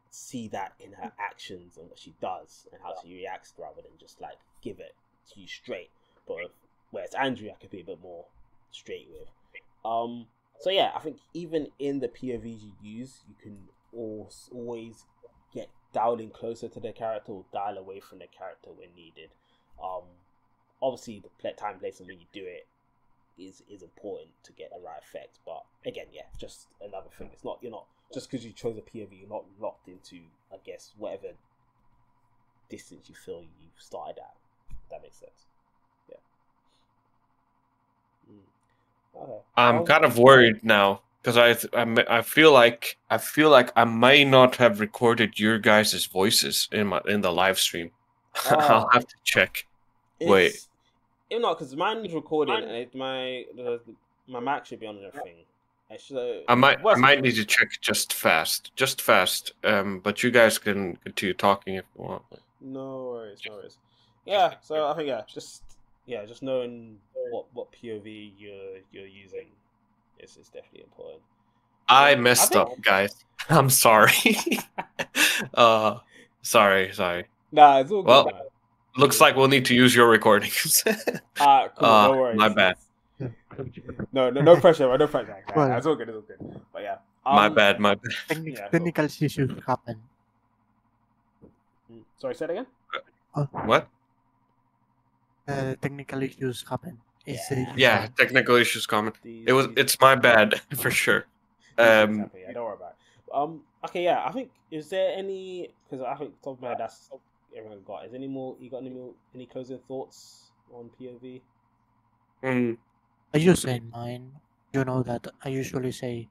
Speaker 1: see that in her actions and what she does and how she reacts rather than just like give it to you straight. But whereas Andrew, I could be a bit more straight with. So yeah, I think even in the POVs you use, you can always get dialed in closer to the character or dial away from the character when needed. Obviously the time, place, and when you do it is important to get the right effect. But again, yeah, just another thing. It's not, you're not just because you chose a POV, you're not locked into, I guess, whatever distance you feel you started at. If that makes sense. Yeah. Okay.
Speaker 2: I'm kind of worried now because I feel like I may not have recorded your guys' voices in the live stream. I'll have to check. Wait.
Speaker 1: If not, because mine's recording and my mic should be on and everything.
Speaker 2: I might need to check just fast. But you guys can continue talking if you want.
Speaker 1: No worries. Yeah, so I think just knowing what POV you're using is definitely important.
Speaker 2: I messed up, guys. I'm sorry. Sorry.
Speaker 1: Nah, it's all good.
Speaker 2: Well, looks like we'll need to use your recordings.
Speaker 1: Cool. No worries.
Speaker 2: My bad.
Speaker 1: No pressure. No pressure. Well, it's all good. But yeah.
Speaker 2: My bad.
Speaker 3: Technical issues happen.
Speaker 1: Sorry, say it again.
Speaker 2: What?
Speaker 3: Technical issues happen.
Speaker 2: Yeah, technical issues common. It's my bad for sure.
Speaker 1: Yeah, don't worry about it. Okay, yeah. I think is there any, because I think top of my head that's everyone got. Is you got any closing thoughts on POV?
Speaker 3: I just say mine. You know that I usually say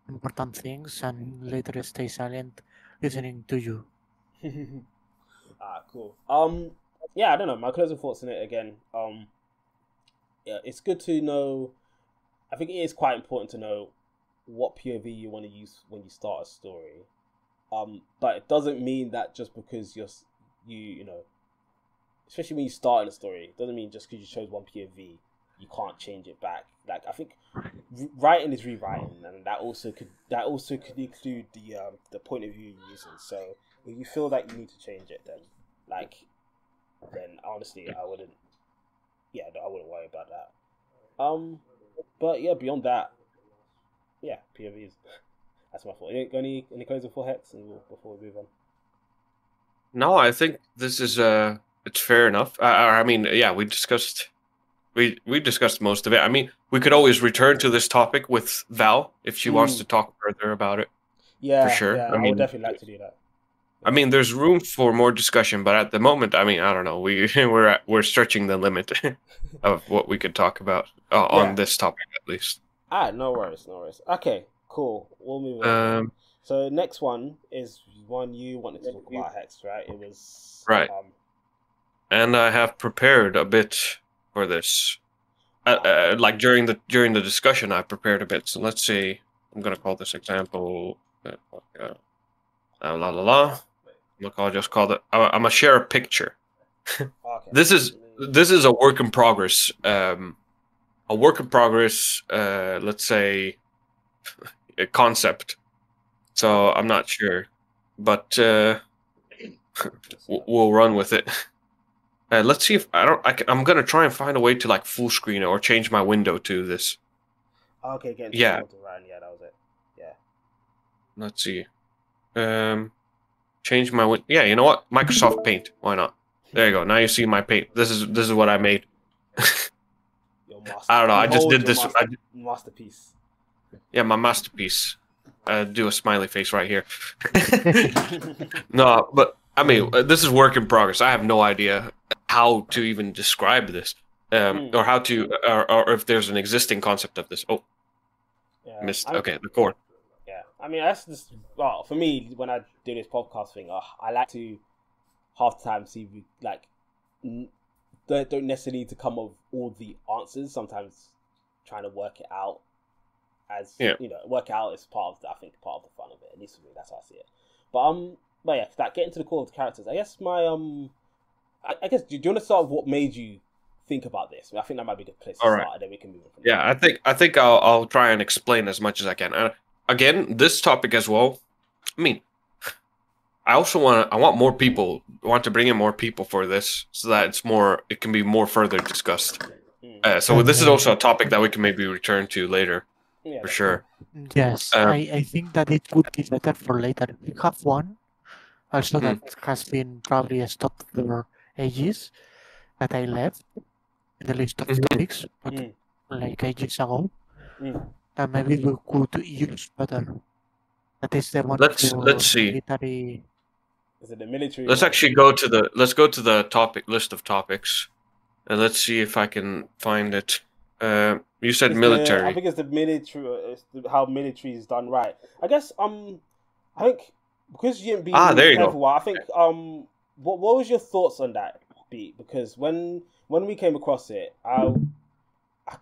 Speaker 3: important things and later stay silent, listening to you.
Speaker 1: Cool. Yeah, I don't know. My closing thoughts on it again. Yeah, it's good to know. I think it is quite important to know what POV you want to use when you start a story. But it doesn't mean that just because you know, especially when you start in a story, it doesn't mean just because you chose one POV you can't change it back. Like, I think writing is rewriting, and that also could include the point of view you're using. So if you feel that you need to change it, then honestly I wouldn't worry about that. But yeah, beyond that, yeah, POVs. That's my thought. Got any closing for Hex before we move on?
Speaker 2: No, I think this is it's fair enough. I mean, yeah, we discussed most of it. I mean, we could always return to this topic with Val if she wants to talk further about it.
Speaker 1: Yeah,
Speaker 2: for sure.
Speaker 1: Yeah, I would definitely like to do that.
Speaker 2: I mean, there's room for more discussion, but at the moment, I mean, I don't know. We're stretching the limit of what we could talk about on this topic, at least.
Speaker 1: No worries. Okay, cool. We'll move on. So next one is one you wanted to talk about, Hex, right? It was
Speaker 2: right. And I have prepared a bit for this. Like during the discussion, I prepared a bit. So let's see. I'm gonna call this example. La la la. Look, I'll just call it. I'm gonna share a picture.
Speaker 1: Okay.
Speaker 2: This is a work in progress. A work in progress. Let's say a concept. So I'm not sure, but we'll run with it. Let's see if I'm gonna try and find a way to like full screen it or change my window to this.
Speaker 1: Okay,
Speaker 2: yeah,
Speaker 1: that was it. Yeah.
Speaker 2: Let's see. Change my window. Yeah, you know what? Microsoft Paint. Why not? There you go. Now you see my paint. This is what I made. I don't know. I just did this.
Speaker 1: Masterpiece.
Speaker 2: Yeah, my masterpiece. Do a smiley face right here. No, but I mean, this is work in progress. I have no idea how to even describe this, or how to, or if there's an existing concept of this. Oh, missed. Okay, the core.
Speaker 1: Yeah, I mean that's just for me when I do this podcast thing. I like to half the time see like don't necessarily need to come up with all the answers. Sometimes trying to work it out work out is part of the fun of it. At least for me, that's how I see it. But yeah, like getting to the core of the characters. I guess I guess do you want to start with what made you think about this? I think that might be the place to start, and then we can move on from
Speaker 2: there. I think I'll try and explain as much as I can. Again, this topic as well. I mean, I also want more people. Want to bring in more people for this so that it can be more further discussed. So this is also a topic that we can maybe return to later. Yeah, for sure.
Speaker 3: Yes, I think that it would be better for later. We have one also that has been probably stopped for ages that I left in the list of topics, but like ages ago. That maybe we could use better. That is the one.
Speaker 2: Let's see.
Speaker 1: Military... Is it the military?
Speaker 2: Let's actually go to the topic list of topics, and let's see if I can find it. You said military.
Speaker 1: I think it's the military. It's how military is done right. I guess I think because you didn't be
Speaker 2: there you go.
Speaker 1: While, I think what was your thoughts on that beat? Because when we came across it, I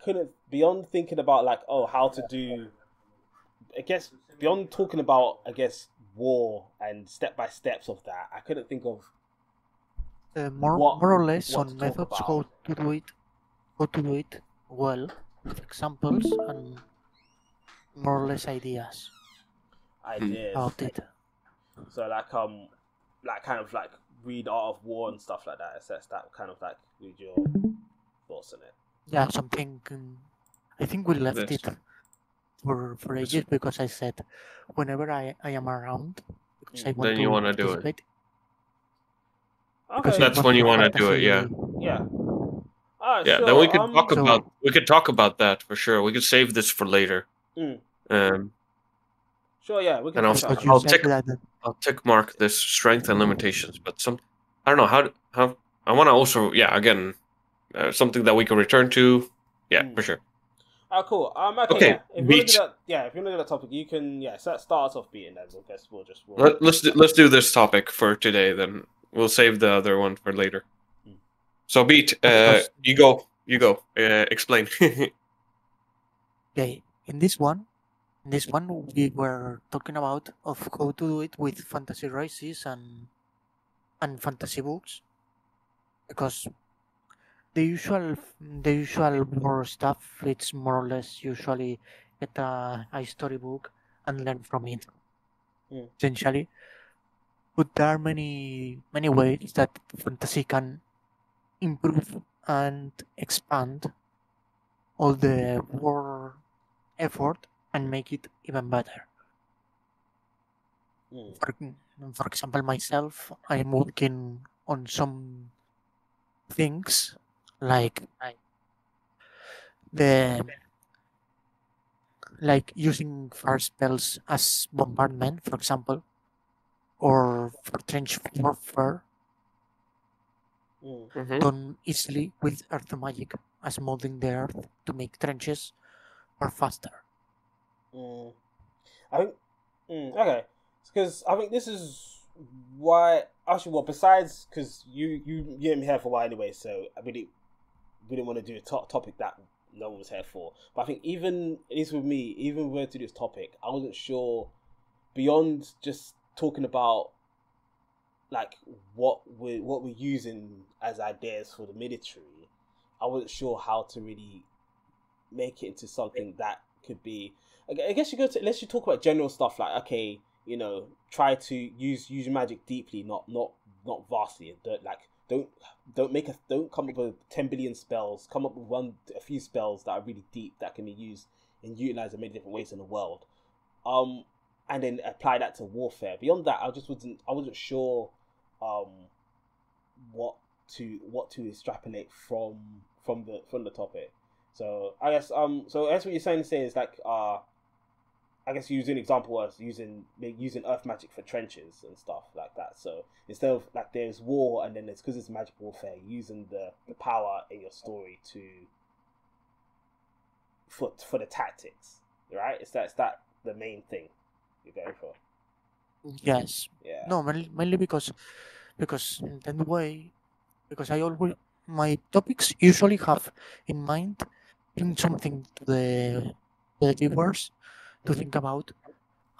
Speaker 1: couldn't beyond thinking about like how to do. I guess beyond talking about war and step by steps of that, I couldn't think of
Speaker 3: more or less on methods how to do it well, with examples and more or less ideas about it.
Speaker 1: So like kind of like read Art of War and stuff like that. Assess that kind of like read your thoughts on it.
Speaker 3: Yeah, something. I think we left it for ages because I said whenever I am around, because I want
Speaker 2: then you want to do it.
Speaker 1: Okay.
Speaker 2: That's when you want to do it. Yeah.
Speaker 1: Yeah.
Speaker 2: Yeah.
Speaker 1: Sure.
Speaker 2: Then we could talk about that for sure. We could save this for later.
Speaker 1: Sure. Yeah. We can.
Speaker 2: And I'll tick mark this strength and limitations, but I don't know how I want to also again something that we can return to. Yeah, for sure.
Speaker 1: Cool. Okay. Yeah. If you want to do that topic, you can. Yeah. So that starts off beating. Then
Speaker 2: let's do this topic for today. Then we'll save the other one for later. So Beat, you go. Explain.
Speaker 3: Okay. In this one, we were talking about of how to do it with fantasy races and fantasy books, because the usual more stuff, it's more or less usually get a storybook and learn from it, essentially. But there are many ways that fantasy can improve and expand all the war effort and make it even better. For example, myself, I'm working on some things like the using fire spells as bombardment, for example, or for trench warfare, done easily with earth magic, as molding the earth to make trenches or faster.
Speaker 1: I think okay, because I think this is why actually. Well, besides because you didn't here for a while anyway, so I really we didn't want to do a topic that no one was here for. But I think even at least with me, even if we were to do this topic, I wasn't sure beyond just talking about like what we're using as ideas for the military. I wasn't sure how to really make it into something that could be. I guess you go to let's you talk about general stuff like okay, you know, try to use magic deeply, not vastly. Don't come up with 10 billion spells. Come up with a few spells that are really deep that can be used and utilized in many different ways in the world. And then apply that to warfare. Beyond that, I wasn't sure what to extrapolate from the topic. So I guess so that's what you're saying to say is like I guess using an example was using earth magic for trenches and stuff like that. So instead of like there's war and then it's because it's magic warfare, using the power in your story for the tactics, right? Is that the main thing you're going for?
Speaker 3: Yes.
Speaker 1: Yeah.
Speaker 3: No, mainly because then way because I always my topics usually have in mind bring something to the viewers to think about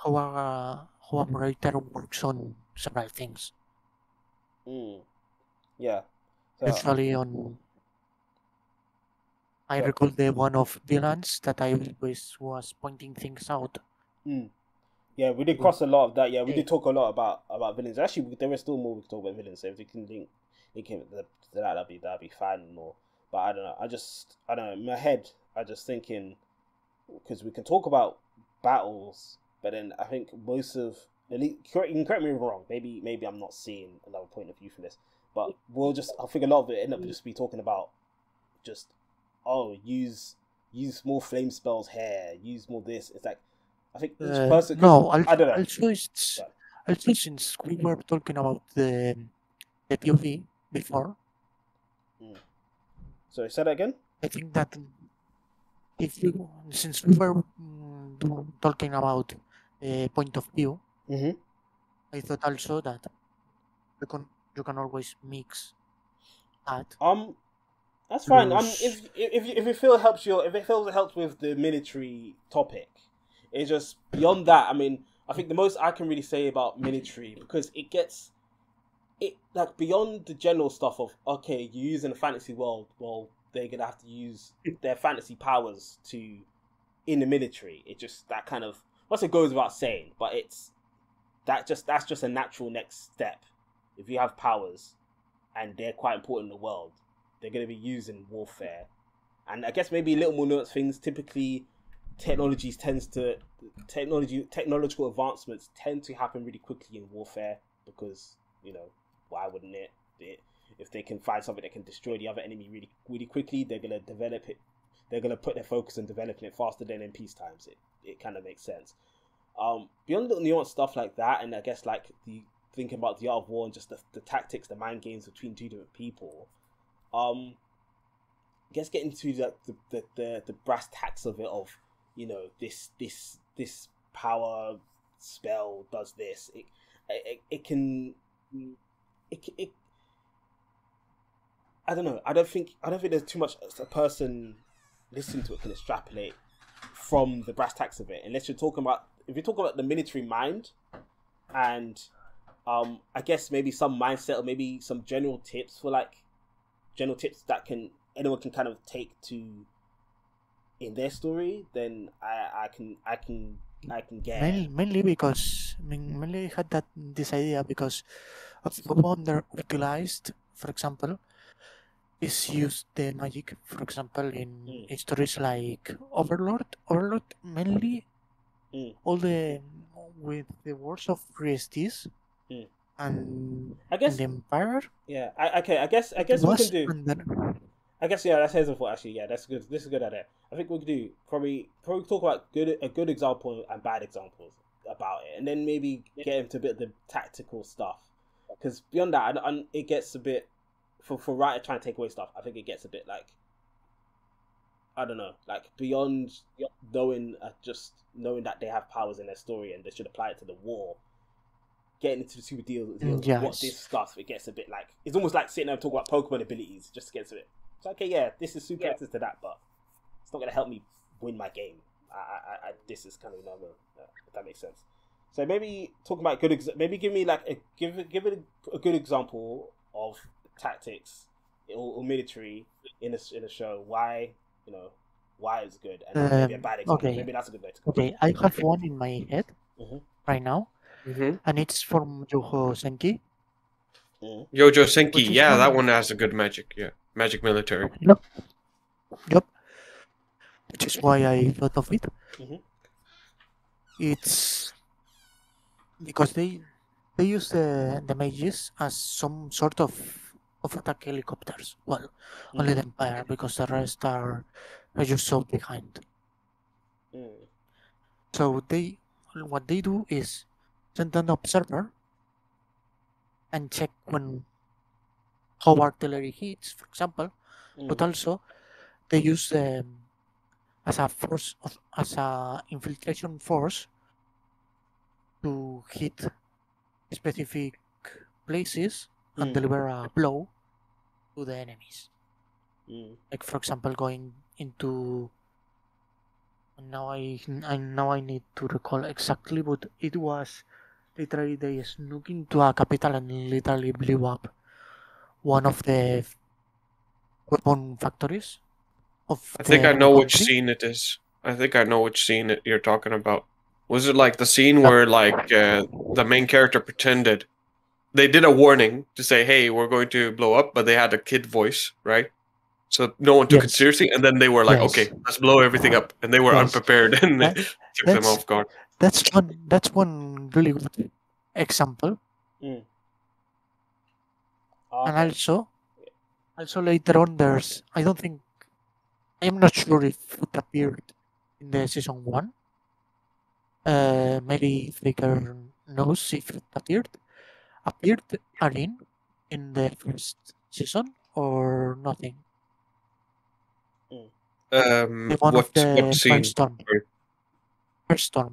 Speaker 3: how a writer works on several things.
Speaker 1: Yeah. So,
Speaker 3: usually on. I recall the one of villains that I always was pointing things out.
Speaker 1: Yeah, we did cross a lot of that. Yeah, we did talk a lot about villains. Actually, there is still more we could talk about villains. So if we can link it to that, that'd be fine more. But I don't know. I don't know. In my head, I just thinking because we can talk about battles, but then I think most of you can correct me if I'm wrong. Maybe I'm not seeing another point of view from this, but I think a lot of it end up just be talking about just use more flame spells here, use more this. It's like I think each person.
Speaker 3: No,
Speaker 1: I don't know.
Speaker 3: Also, since we were talking about the POV before.
Speaker 1: So say that again.
Speaker 3: I think that since we were talking about point of view, I thought also that you can always mix that.
Speaker 1: That's fine. If it feels it helps with the military topic, it's just beyond that. I mean, I think the most I can really say about military because it gets it like beyond the general stuff of okay, you use in a fantasy world. Well, they're gonna have to use their fantasy powers in the military. It just that kind of it goes without saying, but that's just a natural next step. If you have powers, and they're quite important in the world. They're going to be used in warfare, and I guess maybe a little more nuanced things. Typically, technological advancements tend to happen really quickly in warfare because why wouldn't it? If they can find something that can destroy the other enemy really really quickly, they're going to develop it. They're going to put their focus on developing it faster than in peace times. It kind of makes sense. Beyond the nuanced stuff like that, and I guess like thinking about the art of war and just the tactics, the mind games between two different people. I guess getting to the brass tacks of it of this power spell does this. It can I don't know. I don't think there's too much a person listening to it can extrapolate from the brass tacks of it unless you're talking about the military mind and I guess maybe some mindset or maybe some general tips that anyone can kind of take to in their story, then I can get
Speaker 3: mainly because mainly I had this idea because of the underutilized, for example, is use the magic, for example, in
Speaker 1: Mm.
Speaker 3: stories like Overlord. Overlord mainly
Speaker 1: Mm.
Speaker 3: all the with the wars of Restis
Speaker 1: Mm.
Speaker 3: and
Speaker 1: I guess
Speaker 3: the Empire.
Speaker 1: yeah. I guess
Speaker 3: It
Speaker 1: we can
Speaker 3: was
Speaker 1: do.
Speaker 3: and then
Speaker 1: I guess yeah. That's helpful actually. Yeah, that's good. This is a good idea. I think we could do probably talk about a good example and bad examples about it, and then maybe get into a bit of the tactical stuff. Because beyond that, it gets a bit for writer trying to take away stuff. I think it gets a bit like I don't know, like beyond knowing just knowing that they have powers in their story and they should apply it to the war. Getting into the super deals of what
Speaker 3: yes,
Speaker 1: this stuff, it gets a bit like it's almost like sitting there and talking about Pokemon abilities. Just gets a bit. It's okay, yeah, this is super access to that, but it's not gonna help me win my game. This is kind of another. If that makes sense. So maybe talking about maybe give me like give it a good example of tactics or military in a show. Why why it's good, and then maybe a bad example.
Speaker 3: okay,
Speaker 1: Maybe that's a good way to go.
Speaker 3: okay. I have one in my head
Speaker 1: Mm-hmm.
Speaker 3: right now, and it's from Yoho Senki.
Speaker 2: Yojo Senki,
Speaker 3: Which is
Speaker 2: yeah, that
Speaker 3: one-
Speaker 2: one has a good magic. Yeah, magic military.
Speaker 3: Yep, yep. Which is why I thought of it.
Speaker 1: Mhm.
Speaker 3: It's because they use the mages as some sort of attack helicopters. Well, only the Empire because the rest are just so behind. So what they do is send an observer and check when how artillery hits, for example, but also they use as a as a infiltration force to hit specific places and deliver a blow to the enemies. Like for example, going into now I need to recall exactly, but it was literally they snuck into a capital and literally blew up one of the weapon factories of
Speaker 2: I
Speaker 3: the
Speaker 2: think I
Speaker 3: enemy
Speaker 2: know which
Speaker 3: country.
Speaker 2: scene it is. I think I know which scene you're talking about. Was it like the scene where like the main character pretended they did a warning to say, "Hey, we're going to blow up," but they had a kid voice, right? So no one took it
Speaker 3: Yes.
Speaker 2: seriously, and then they were like,
Speaker 3: Yes.
Speaker 2: "Okay, let's blow everything up," and they were
Speaker 3: Yes.
Speaker 2: unprepared and
Speaker 3: That-
Speaker 2: took them off guard.
Speaker 3: That's one really good example. And also later on there's I'm not sure if it appeared in the season 1. Maybe Faker knows if it appeared again in the first season or nothing. The one of
Speaker 2: What
Speaker 3: the
Speaker 2: scene?
Speaker 3: Firestorm.
Speaker 2: Sorry.
Speaker 3: Firestorm.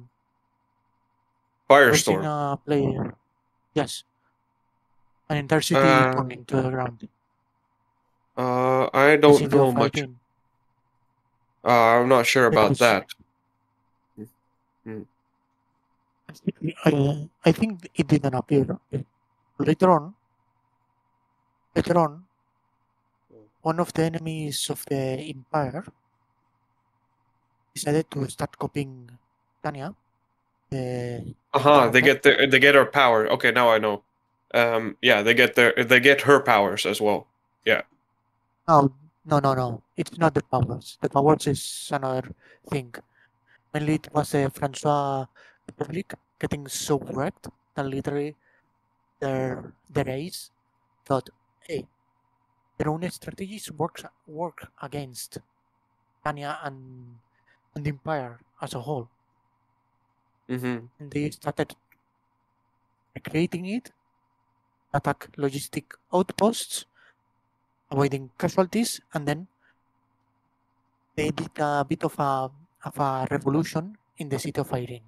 Speaker 2: Firestorm.
Speaker 3: A player. Yes. An entire city coming to the ground.
Speaker 2: I
Speaker 3: The
Speaker 2: don't
Speaker 3: city
Speaker 2: know
Speaker 3: of
Speaker 2: much.
Speaker 3: Alpine.
Speaker 2: I'm not sure about
Speaker 3: Because
Speaker 2: that.
Speaker 3: I think it didn't appear. Later on, one of the enemies of the Empire decided to start copying Tanya.
Speaker 2: They get her power. Okay, now I know. Yeah, they get her powers as well. Yeah.
Speaker 3: No. It's not the powers. The powers is another thing. Mainly it was Francois Republic getting so wrecked that literally their ace thought, hey, their own strategies work against Tanya and the Empire as a whole.
Speaker 2: Mm-hmm.
Speaker 3: And they started recreating it, attack logistic outposts, avoiding casualties, and then they did a bit of a revolution in the city of Irene.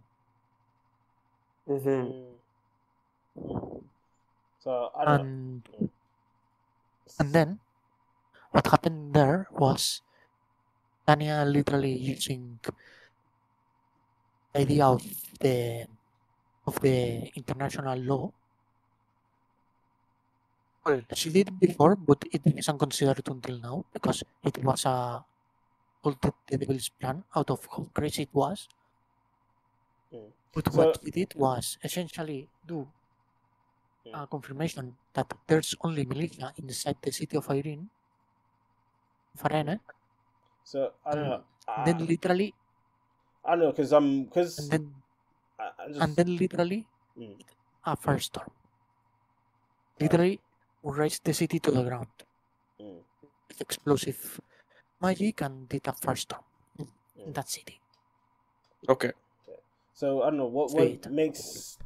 Speaker 1: So I don't know.
Speaker 3: And then what happened there was Tanya literally using the idea of the international law. Well, she did it before, but it isn't considered until now because it was a called the devil's plan out of how crazy it was. But what she did was essentially do a confirmation that there's only militia inside the city of Irene, of arena.
Speaker 1: So I don't know.
Speaker 3: Then literally,
Speaker 1: I don't know because
Speaker 3: and then
Speaker 1: just
Speaker 3: literally, a firestorm. Literally, razed the city to the ground with explosive magic and did a firestorm in that city.
Speaker 2: Okay.
Speaker 1: So I don't know what
Speaker 3: Sweet.
Speaker 1: makes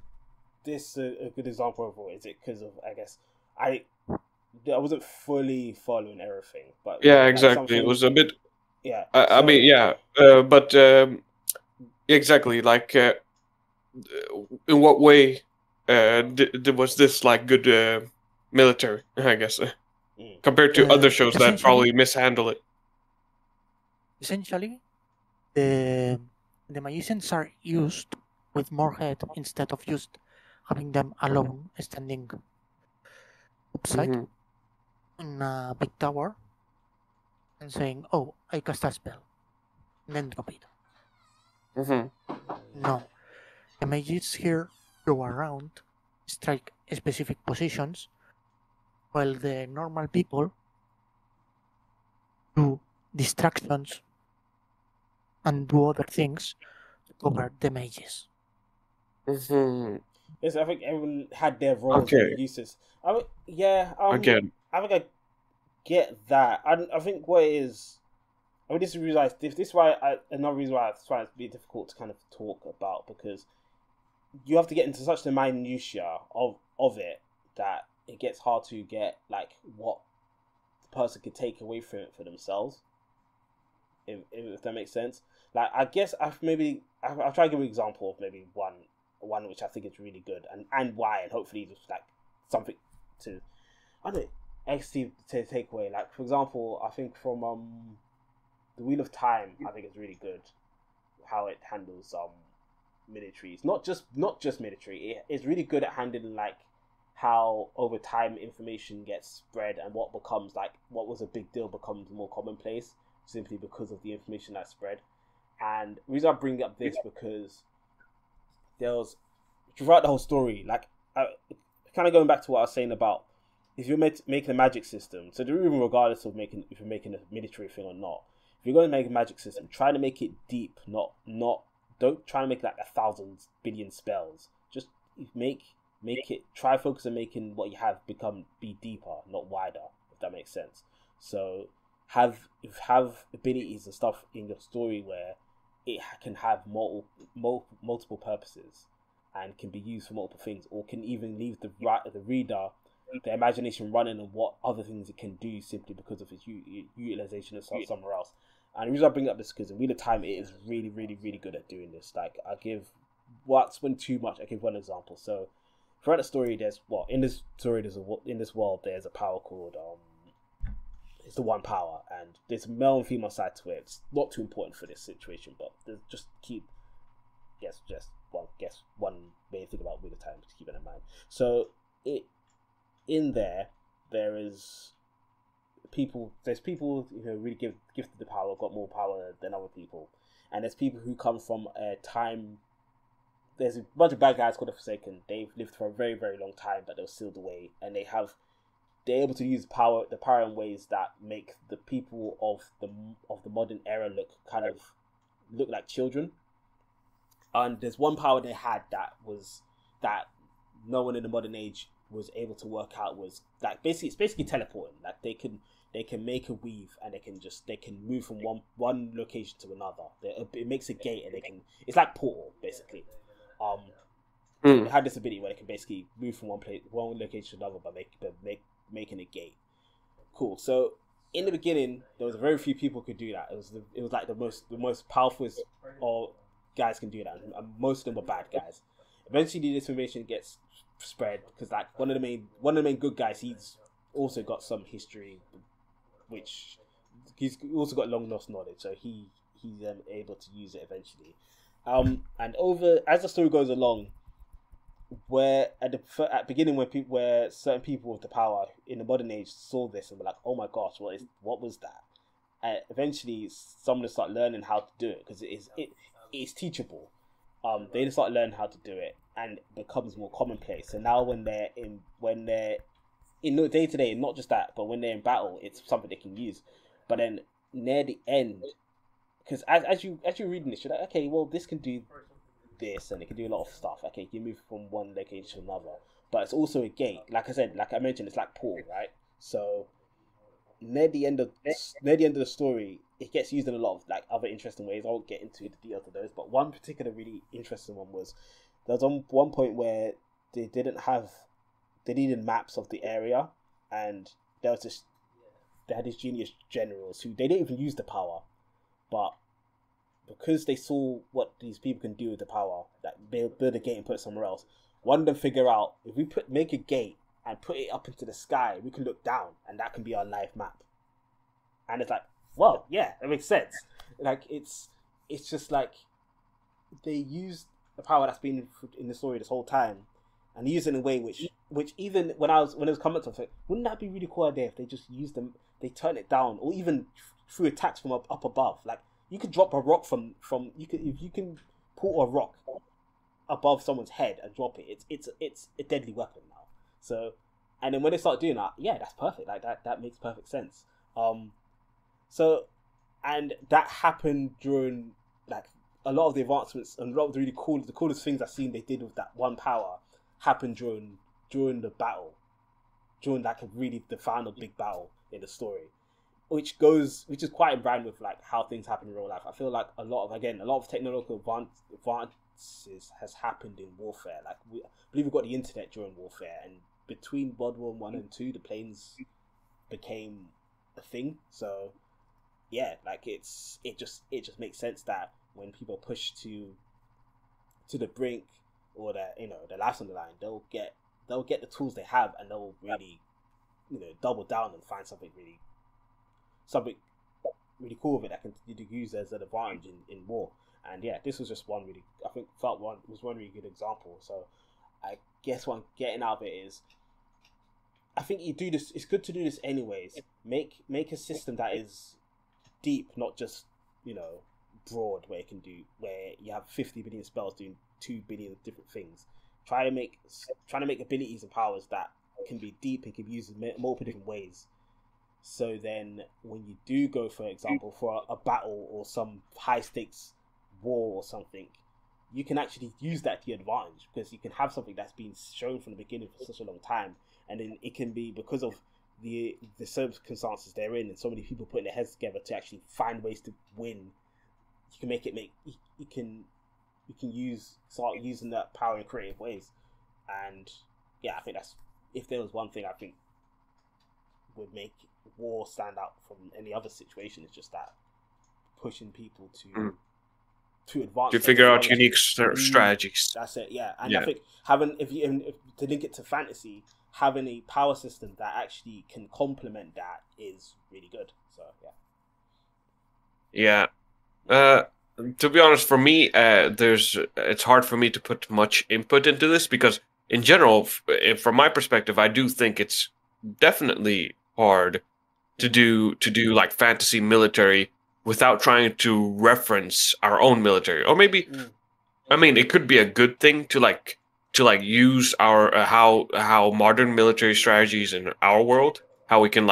Speaker 1: this a good example of it. Is it because of, I guess, I wasn't fully following everything, but
Speaker 2: Yeah,
Speaker 1: like
Speaker 2: exactly.
Speaker 1: something,
Speaker 2: It was a bit.
Speaker 1: yeah.
Speaker 2: I mean, yeah, but exactly. Like, in what way was this like good military? I guess compared to other shows that probably mishandle it.
Speaker 3: Essentially, the magicians are used with more head instead of just having them alone standing upside in a big tower and saying, "Oh, I cast a spell," and then drop it. No, the mages here go around, strike specific positions, while the normal people do distractions and do other things to cover the mages.
Speaker 1: Yes, I think everyone had their roles and uses. I mean, yeah.
Speaker 2: Again.
Speaker 1: I think I get that. I think what it is. I mean, this is why another reason why I find it to be difficult to kind of talk about, because you have to get into such the minutiae of it that it gets hard to get like what the person could take away from it for themselves. If that makes sense. Like, I guess I'll try to give an example of maybe one which I think is really good and why, and hopefully just like something to, I don't know, XT to take away. Like, for example, I think from the Wheel of Time, I think it's really good how it handles militaries. Not just military. It's really good at handling like how over time information gets spread and what becomes like what was a big deal becomes more commonplace simply because of the information that's spread. And the reason I bring up this because there was throughout the whole story, like kind of going back to what I was saying about if you're making a magic system, so even regardless of if you're making a military thing or not, if you're going to make a magic system, try to make it deep, not don't try to make like 1,000 billion spells. Just make it. Try focus on making what you have be deeper, not wider. If that makes sense. So have abilities and stuff in your story where it can have multiple purposes and can be used for multiple things, or can even leave the reader the imagination running on what other things it can do simply because of its utilization of somewhere else. And the reason I bring up this is because in Wheel of Time it is really, really, really good at doing this. Like, without spending too much, I give one example. So throughout the story, in this world there's a power called it's the one power, and there's a male and female side to it. It's not too important for this situation, but just one way to think about Wheel of Time, to keep it in mind. So there's people really gifted the power, got more power than other people, and there's people who come from a time. There's a bunch of bad guys called the Forsaken. They've lived for a very, very long time, but they're sealed away, and they're able to use the power in ways that make the people of the modern era look like children. And there's one power they had that no one in the modern age was able to work out, was like it's basically teleporting. Like they can make a weave, and they can move from one location to another. It makes a gate, and it's like Portal basically. They had this ability where they can basically move from one location to another by making a gate. Cool. So in the beginning, there was very few people could do that. It was like the most powerful or guys can do that, and most of them were bad guys. Eventually, this information gets spread because like one of the main good guys, he's also got some history, which he's also got long lost knowledge, so he's able to use it eventually. And as the story goes along, where at the beginning where certain people with the power in the modern age saw this and were like, oh my gosh, what was that? Eventually, someone start learning how to do it because it's teachable. They just start learning how to do it, and it becomes more commonplace. And now when they're in day to day, not just that, but when they're in battle, it's something they can use. But then near the end, because as you're reading this, you're like, okay, well, this can do this and it can do a lot of stuff. Okay, you move from one location to another, but it's also a gate. Like I said, like I mentioned, it's like Paul, right? So near the end of the story, it gets used in a lot of like other interesting ways. I won't get into the details of those, but one particular really interesting one was there was one point where they needed maps of the area, and they had these genius generals who they didn't even use the power, but because they saw what these people can do with the power, that they'll build a gate and put it somewhere else. One of them figure out if we make a gate and put it up into the sky, we can look down, and that can be our live map. And it's like, well, yeah, that makes sense. Like it's just like they used the power that's been in the story this whole time, and use it in a way which even when it was comments, I was like, wouldn't that be really cool idea if they just used them, they turn it down, or even threw attacks from up above. Like you could drop a rock from if you can pull a rock above someone's head and drop it, it's a deadly weapon now. So, and then when they start doing that, yeah, that's perfect. Like that makes perfect sense. So, and that happened during like a lot of the advancements and a lot of the coolest things I've seen they did with that one power happened during the battle, during like the final big battle in the story, which is quite in line with like how things happen in real life. I feel like a lot of technological advances has happened in warfare. Like I believe we got the internet during warfare, and between World War 1 and 2, the planes became a thing. So yeah, like it just makes sense that when people push to the brink, or their life's on the line, they'll get the tools they have, and they'll really double down and find something really cool with it that can use as an advantage in war. And yeah, this was just one really really good example. So I guess what I'm getting out of it is, I think you do this. It's good to do this anyways. Make a system that is deep, not just broad, where you have 50 billion spells doing 2 billion different things. Trying to make abilities and powers that can be deep and can be used in multiple different ways. So then, when you do go, for example, for a battle or some high stakes war or something, you can actually use that to your advantage, because you can have something that's been shown from the beginning for such a long time, and then it can be because of the circumstances they're in, and so many people putting their heads together to actually find ways to win. You can start using that power in creative ways. And yeah, I think that's, if there was one thing I think would make war stand out from any other situation, it's just that pushing people to advance,
Speaker 2: to figure out unique strategies.
Speaker 1: That's it. Yeah. And I think having, if to link it to fantasy, having a power system that actually can complement that is really good. So
Speaker 2: yeah. To be honest, for me, it's hard for me to put much input into this, because in general, from my perspective, I do think it's definitely hard to do like fantasy military without trying to reference our own military. Or maybe, I mean, it could be a good thing to use our how modern military strategies in our world, how we can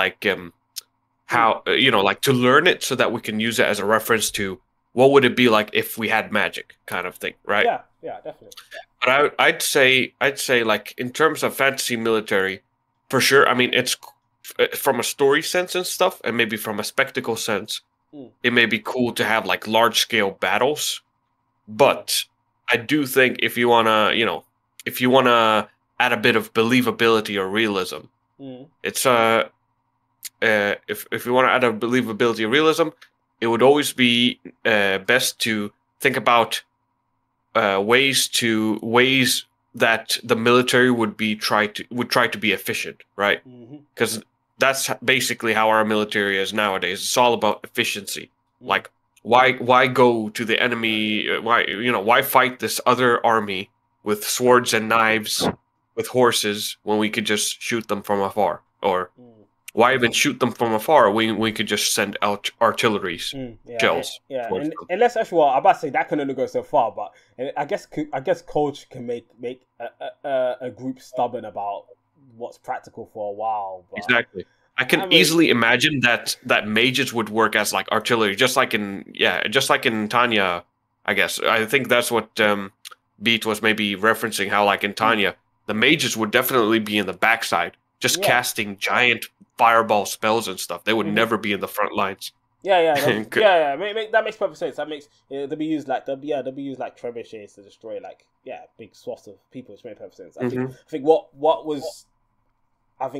Speaker 2: to learn it so that we can use it as a reference to what would it be like if we had magic, kind of thing, right?
Speaker 1: Yeah, definitely.
Speaker 2: But I'd say like in terms of fantasy military, for sure. I mean, it's from a story sense and stuff, and maybe from a spectacle sense, it may be cool to have like large scale battles. But I do think if you wanna add a bit of believability or realism, it's if you want to add a believability or realism, it would always be best to think about ways that the military would try to be efficient, right? Because that's basically how our military is nowadays. It's all about efficiency. Like, why go to the enemy? Why fight this other army with swords and knives, with horses, when we could just shoot them from afar? Or why even shoot them from afar? We could just send out artillery shells.
Speaker 1: Yeah, and let's actually, I'm about to say that can only go so far, but I guess culture can make a group stubborn about what's practical for a while. But
Speaker 2: exactly. I can easily imagine that mages would work as like artillery, just like in Tanya, I guess. I think that's what Beat was maybe referencing, how like in Tanya, the mages would definitely be in the backside, just casting giant fireball spells and stuff. They would never be in the front lines.
Speaker 1: That makes perfect sense. That makes they'll be used like trebuchets to destroy like big swaths of people. Which makes perfect sense. I think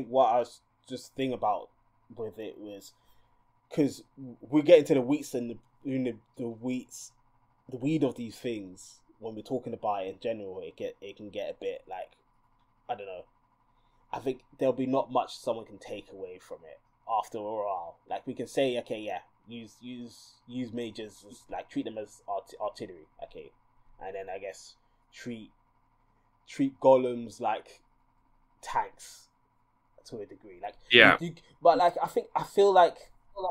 Speaker 1: what I was just thinking about with it was because we get into the weeds and the weed of these things when we're talking about it in general. It can get a bit like, I don't know. I think there'll be not much someone can take away from it after a while. Like we can say, okay, use mages as, like, treat them as artillery, okay, and then I guess treat golems like tanks to a degree, like but like I feel like a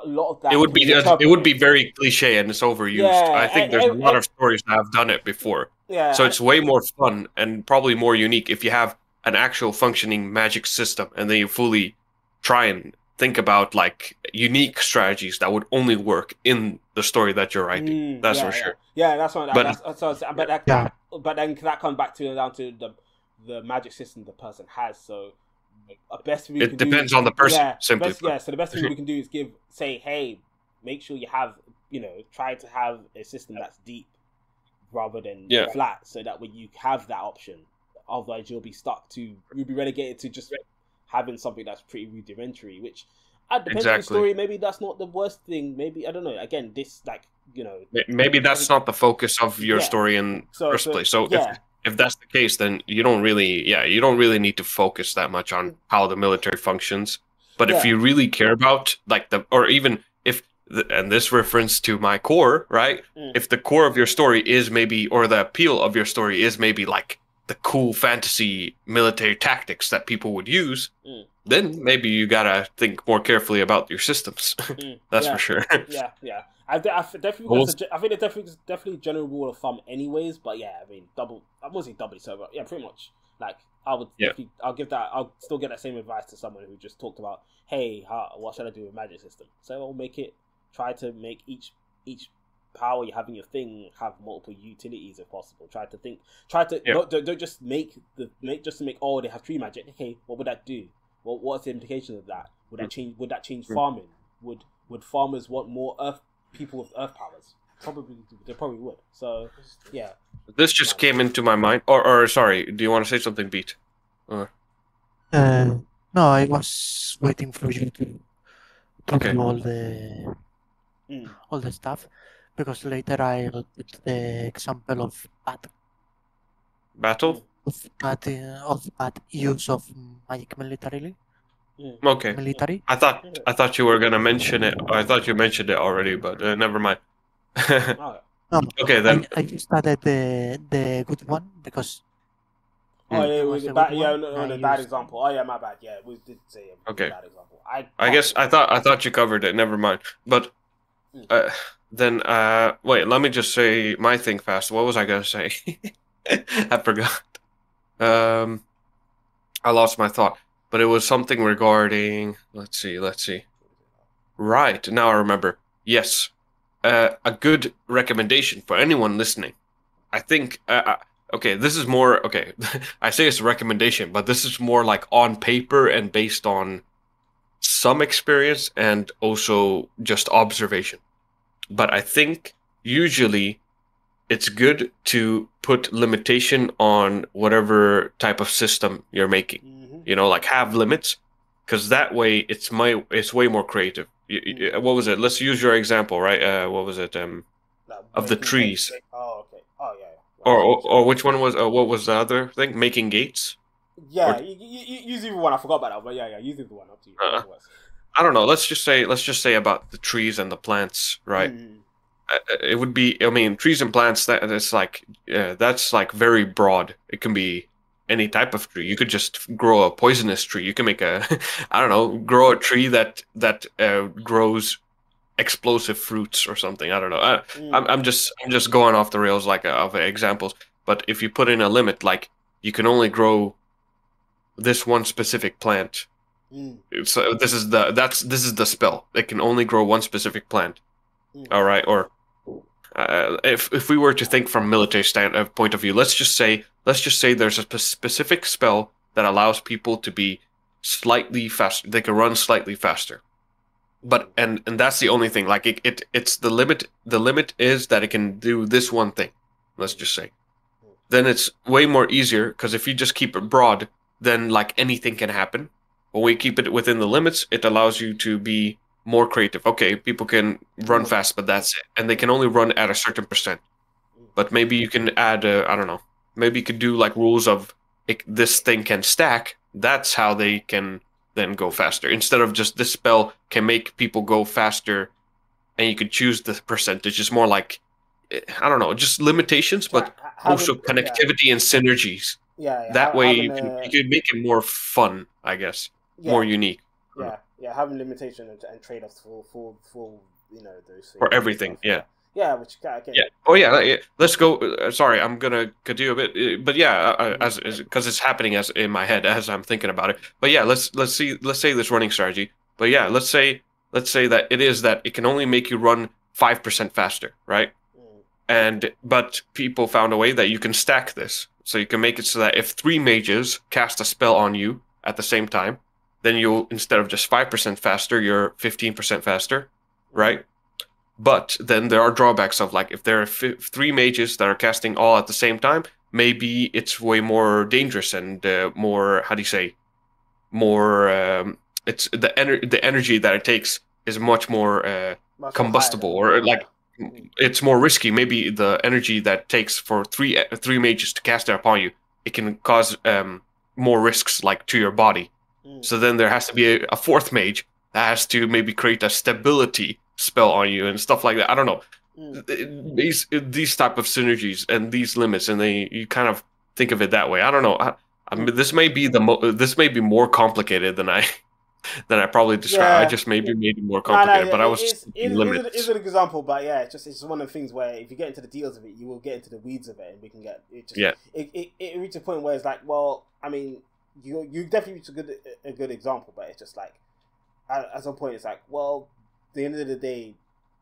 Speaker 1: lot of that
Speaker 2: it would be very cliche and it's overused. I think there's a lot of stories that have done it before. So it's way more fun and probably more unique if you have an actual functioning magic system and then you fully try and think about like unique strategies that would only work in the story that you're writing. That's for sure.
Speaker 1: Yeah, that's what. But then that comes back down to the magic system the person has. So best thing we can
Speaker 2: depends on the person. Simply.
Speaker 1: So the best thing we can do is say, hey, make sure you have, try to have a system that's deep rather than flat, so that when you have that option, otherwise you'll be relegated to just having something that's pretty rudimentary, which depends on the story. Maybe that's not the worst thing. Maybe, I don't know. Again, this
Speaker 2: maybe that's not the focus of your story in the first place. So if that's the case, then you don't really need to focus that much on how the military functions. But if you really care about and this reference to my core, right? If the core of your story is maybe, or the appeal of your story is maybe like the cool fantasy military tactics that people would use, then maybe you gotta think more carefully about your systems. That's for sure.
Speaker 1: I think it's definitely general rule of thumb anyways, but I mean, I won't say double, so pretty much. Like, I would I'll still get that same advice to someone who just talked about, hey, what should I do with magic system? So I'll try to make each power you have in your thing have multiple utilities if possible. Don't just make they have tree magic. Okay, what would that do? What's the implication of that? Would that change farming? Would farmers want more people with earth powers? They probably would. So
Speaker 2: this just came into my mind. Or sorry, do you want to say something, Beat?
Speaker 3: No, I was waiting for you to do all the stuff, because later I'll put the example of
Speaker 2: battle
Speaker 3: of bad use of magic militarily.
Speaker 2: Okay.
Speaker 3: Military.
Speaker 2: I thought you were gonna mention it. I thought you mentioned it already, but never mind.
Speaker 3: No,
Speaker 2: okay then.
Speaker 3: I just added the good one because.
Speaker 1: It was a bad example. Oh yeah, my bad. Yeah, we did say a bad example.
Speaker 2: I guess I thought you covered it. Never mind. But then wait, let me just say my thing fast. What was I gonna say? I forgot. I lost my thought. But it was something regarding. Let's see. Right, now I remember. Yes, a good recommendation for anyone listening. I think. Okay, this is more. Okay, I say it's a recommendation, but this is more like on paper and based on some experience and also just observation. But I think usually it's good to put limitation on whatever type of system you're making. Like have limits, because that way it's way more creative. What was it? Let's use your example, right? What was it? Of the trees.
Speaker 1: Oh, okay. Oh, yeah.
Speaker 2: Or which one was? What was the other thing? Making gates.
Speaker 1: Yeah, use either one. I forgot about that, but use either one. Up to you.
Speaker 2: I don't know. Let's just say about the trees and the plants, right? It would be. I mean, trees and plants. That's like very broad. It can be any type of tree. You could just grow a poisonous tree. You can make grow a tree that grows explosive fruits or something. I don't know. I'm just going off the rails of examples. But if you put in a limit, like you can only grow this one specific plant, So this is the spell. It can only grow one specific plant. All right, or if we were to think from military point of view, let's just say there's a specific spell that allows people to be slightly faster. They can run slightly faster, but and that's the only thing. Like it's the limit. The limit is that it can do this one thing. Let's just say. Then it's way more easier because if you just keep it broad, then like anything can happen. When we keep it within the limits, it allows you to be more creative. Okay, people can run fast, but that's it, and they can only run at a certain percent. But maybe you can add, I don't know, maybe you could do like rules of this thing can stack. That's how they can then go faster. Instead of just this spell can make people go faster, and you could choose the percentage. It's more like, I don't know, just limitations, but also connectivity and synergies. That way you can make it more fun, I guess, more unique.
Speaker 1: Having limitation and trade-offs for those things.
Speaker 2: For everything,
Speaker 1: which again.
Speaker 2: Oh yeah. Let's go. Sorry, I'm gonna continue a bit, but because it's happening as in my head as I'm thinking about it. But yeah, let's say this running strategy. But yeah, let's say that it can only make you run 5% faster, right? But people found a way that you can stack this, so you can make it so that if 3 mages cast a spell on you at the same time, then you'll, instead of just 5% faster, you're 15% faster, right? But then there are drawbacks of like if there are 3 mages that are casting all at the same time, maybe it's way more dangerous and more, how do you say, more it's the energy that it takes is much more combustible, or like it's more risky. Maybe the energy that takes for three mages to cast it upon you, it can cause more risks like to your body. So then there has to be a 4th mage that has to maybe create a stability spell on you and stuff like that. I don't know. These type of synergies and these limits, and you kind of think of it that way. I don't know. I mean, this may be more complicated than I probably described. I just maybe made it more complicated, but I was limits.
Speaker 1: It's an example, but yeah, it's one of the things where if you get into the details of it, you will get into the weeds of it, and we can get it. It reaches a point where it's like, well, I mean, you definitely reach a good example, but it's just like at some point it's like, well, at the end of the day,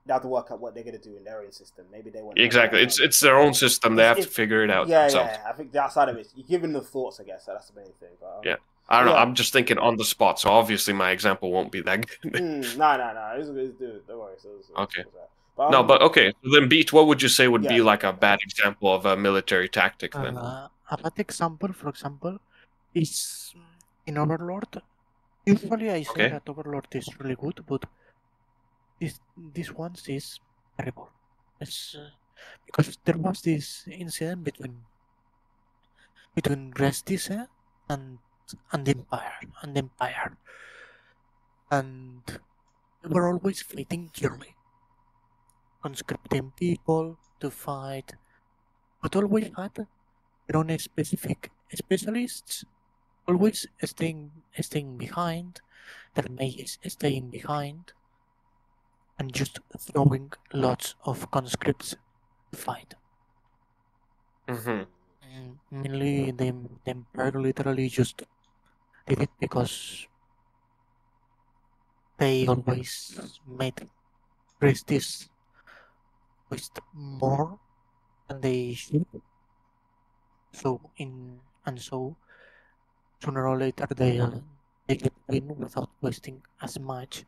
Speaker 1: they have to work out what they're going to do in their own system. Maybe they want
Speaker 2: exactly. It's their own system. They have to figure it out themselves.
Speaker 1: I think the outside of it, you're giving them thoughts. I guess that's the main thing. But,
Speaker 2: I don't know. I'm just thinking on the spot, so obviously my example won't be that good.
Speaker 1: No. It's don't worry.
Speaker 2: Okay. But okay. Then, Beat, what would you say would be like a bad example of a military tactic then?
Speaker 3: A bad example, for example, is in Overlord. Usually I say that Overlord is really good, but this one is terrible. It's because there was this incident between Restice and Empire, and we're always fighting yearly, conscripting people to fight, but always had their own specific specialists, always staying behind, their mages staying behind, and just throwing lots of conscripts to fight. Mainly, the Empire literally just did it because they always made Prestige waste more than they should. So sooner or later they could win without wasting as much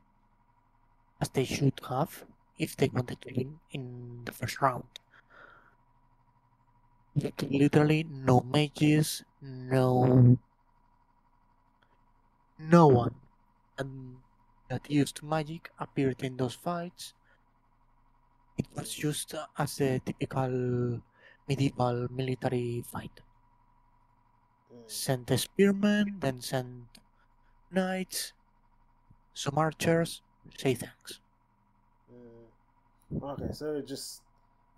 Speaker 3: as they should have if they wanted to win in the first round. Literally no mages, no one that used magic appeared in those fights. It was just as a typical medieval military fight. Send a spearmen, then send knights, some archers, say thanks.
Speaker 1: Okay, so it's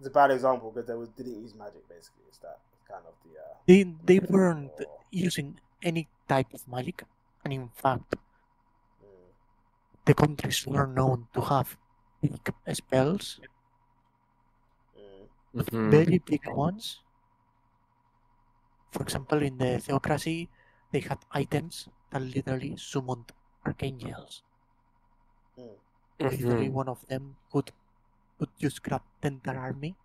Speaker 1: a bad example because they didn't use magic. Basically, it's that kind of the.
Speaker 3: They weren't using any type of magic, and in fact, the countries were known to have big spells, very big ones. For example, in the Theocracy, they had items that literally summoned archangels.
Speaker 1: Mm.
Speaker 3: Literally, one of them could just grab the entire army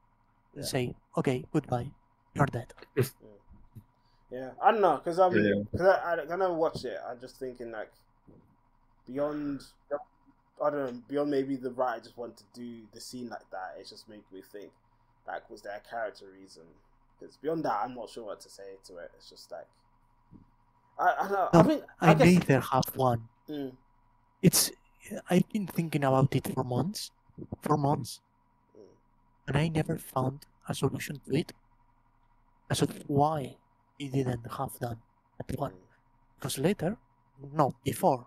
Speaker 3: and say, "Okay, goodbye, you're dead."
Speaker 1: Yeah, I don't know, because
Speaker 2: Yeah.
Speaker 1: I never watched it. I'm just thinking like beyond, I don't know, beyond maybe the writer just wanted to do the scene like that. It just made me think, like, was there a character reason? Because beyond that, I'm not sure what to say to it. It's just like I don't know.
Speaker 3: No,
Speaker 1: I think
Speaker 3: I
Speaker 1: guess.
Speaker 3: neither have one.
Speaker 1: Mm,
Speaker 3: It's I've been thinking about it for months, and I never found a solution to it. As of why he didn't have done that one. Because later, no, before,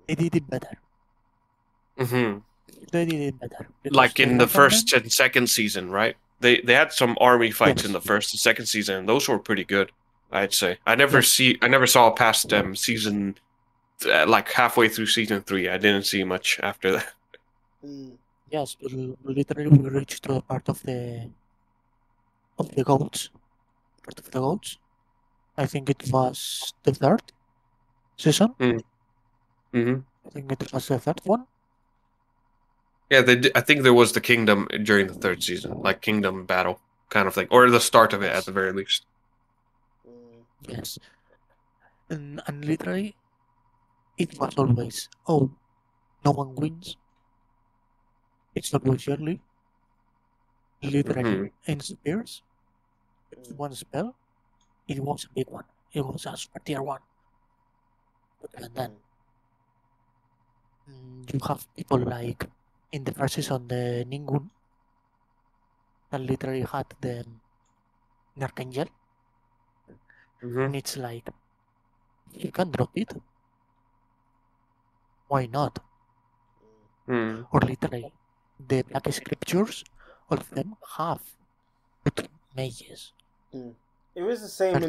Speaker 3: they did it better. They did it better.
Speaker 2: Like in the first
Speaker 3: Lizardmen-
Speaker 2: and second season, right? They had some army fights in
Speaker 3: Yes.
Speaker 2: the first and second season, and those were pretty good. I'd say I never
Speaker 3: Yes.
Speaker 2: saw past season like halfway through season 3. I didn't see much after that.
Speaker 3: Yes, but literally we reached to a part of the goats. Part of the goats. I think it was the third season.
Speaker 2: Mm-hmm.
Speaker 3: I think it was the third one.
Speaker 2: Yeah, I think there was the kingdom during the third season, like kingdom battle kind of thing, or the start of it at the very least.
Speaker 3: Yes. And literally, it was always, oh, no one wins. It's always Shirley. Literally, in spears, one spell, it was a big one. It was a super tier one. And then you have people like in the first season, the Ningun, that literally had the Archangel. And it's like, you can drop it. Why not? Or literally, the Black Scriptures, all of them have mages.
Speaker 1: It was the same